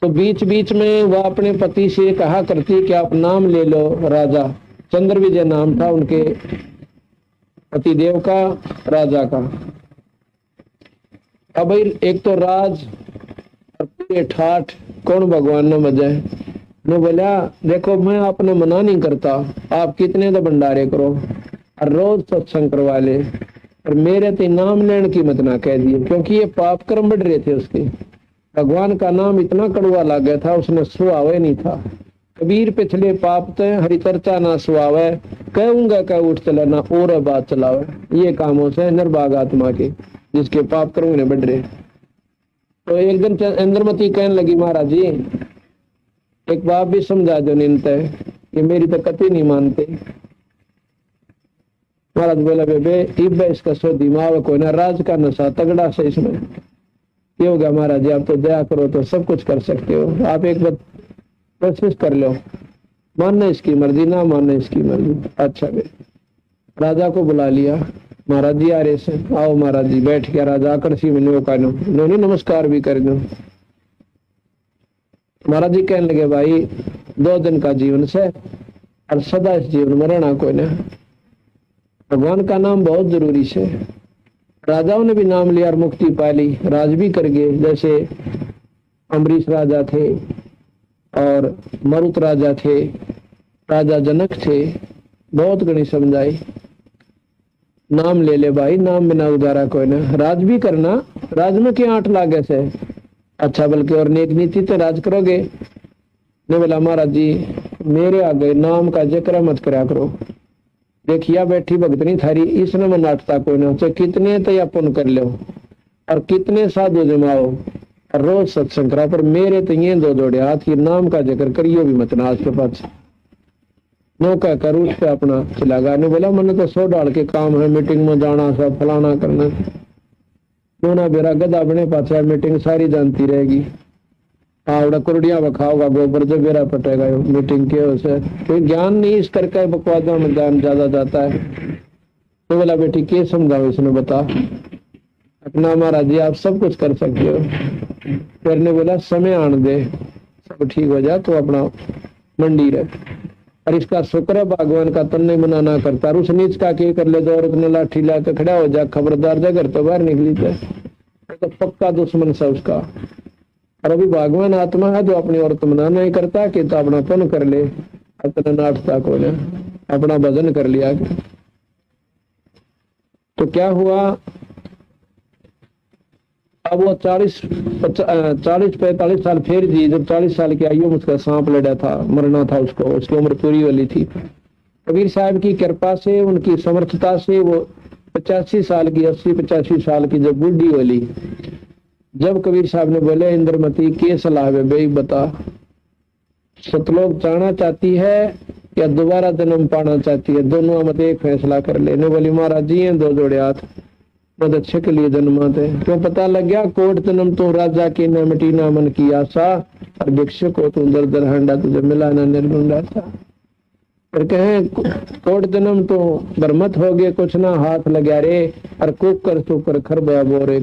तो बीच बीच में वह अपने पति से कहा करती कि आप नाम ले लो राजा। चंद्र विजय नाम था उनके पतिदेव का, राजा का। अब एक तो राज और पूरे ठाठ, कौन भगवान न बजाए। ने बोला देखो मैं आपने मना नहीं करता, आप कितने तो भंडारे करो और रोज सत्संग करवा ले, और मेरे तो नाम लेने की मत ना कह दिए, क्योंकि ये पाप कर्म बढ़ रहे थे उसके। भगवान का नाम इतना कड़वा लग गया था, उसने सुहावे नहीं था। कबीर पिछले पाप ते हरि चर्चा ना सुहावे, कहूंगा कह उठ चला ना और बात चलावे। ये कामों से निर्भाग आत्मा के, जिसके पाप कर्म ने बढ़ रहे। तो एक दिन इंद्रमती कहने लगी महाराज जी एक बात भी समझा जो निंत है, ये मेरी तो कति नहीं मानते। महाराज बोला बेबे इब इसका सो दिमाग को ना, राज का नशा तगड़ा से इसमें। ये हो गया महाराज जी, आप तो दया करो तो सब कुछ कर सकते हो, आप एक बार कोशिश कर लो, मानना इसकी मर्जी ना मानना इसकी मर्जी। अच्छा बे राजा को बुला लिया, महाराज जी आ रहे से, आओ महाराज जी। बैठ गया राजा, कड़सी में उन्होंने नमस्कार भी कर दो। महाराज जी कहने लगे भाई 2 दिन का जीवन से और सदा इस जीवन में रहना कोई ना, भगवान का नाम बहुत जरूरी है। राजाओं ने भी नाम लिया और मुक्ति पा ली, राज भी कर गए। जैसे अम्बरीश राजा थे और मरुत राजा थे, राजा जनक थे, बहुत गणी समझाई। नाम ले ले भाई, नाम बिना उदारा कोई ना। राज भी करना, राज में क्या 8 लागे से अच्छा, बल्कि और नेक नीति तो राज करोगे। ने बोला महाराज जी मेरे आगे नाम का जिक्र मत करा करो, देखिया बैठी भगतनी थारी, इसने में नाटता कोई ना, चाहे कितने तो अपन कर लो और कितने साधु जमाओ और रोज सत्संग करा, पर मेरे तो ये 2 जोड़े हाथ की नाम का जिक्र करियो भी मत ना आज के पास। नौका कर उठ पे अपना चला गया। ने बोला मैंने तो 100 डाल के काम है, मीटिंग में जाना सब फलाना करना, ना बेरा गधा बने पाचा, मीटिंग सारी जानती रहेगी। आवड़ा कुरडिया बखाओगा गोबर जो बेरा पटेगा मीटिंग के उसे, कोई ज्ञान नहीं इस करके बकवादा में ज्ञान ज्यादा जाता है। तो बोला बेटी के समझाओ इसने बता। अपना महाराज जी आप सब कुछ कर सकते हो। फिर ने बोला समय आने दे, सब ठीक हो जाए तो अपना मंडी रहे। और इसका शुक्र है भगवान का तन नहीं मना करता, उस नीच का के कर ले दो और अपने लाठी ला के खड़ा हो जा, खबरदार जा घर तो बाहर निकली तो पक्का दुश्मन से उसका। और अभी भगवान आत्मा है जो अपनी औरत मना नहीं करता कि तो अपना पन कर ले, अपना नाटता को ले, अपना भजन कर लिया। तो क्या हुआ, अब वो 40-45 साल फिर जी, जब 40 साल की आयु में उसका सांप लड़ा था, मरना था उसको, उसकी उम्र पूरी वाली थी। कबीर साहब की कृपा से, उनकी समर्थता से वो 85 साल की, 80-85 साल की जब बुढ़ी वाली, जब कबीर साहब ने बोले इंद्रमती के सलाह है भाई बता, सतलोक जाना चाहती है या दोबारा जन्म पाना चाहती है, दोनों मत एक फैसला कर लेने। बोली महाराज जी 2 जोड़े हाथ मत अच्छे के लिए जन्मा थे, क्यों पता लग गया कोट जन्म तो राजा की न मिटी ना मन की आशा, और भिक्षु को तू दर दर हंडा तुझे मिला ना निर्गुंडा था। फिर कहे कोट जन्म तो बरमत हो गए, कुछ ना हाथ लगा रे, और कुक कर तू कर खर बोरे।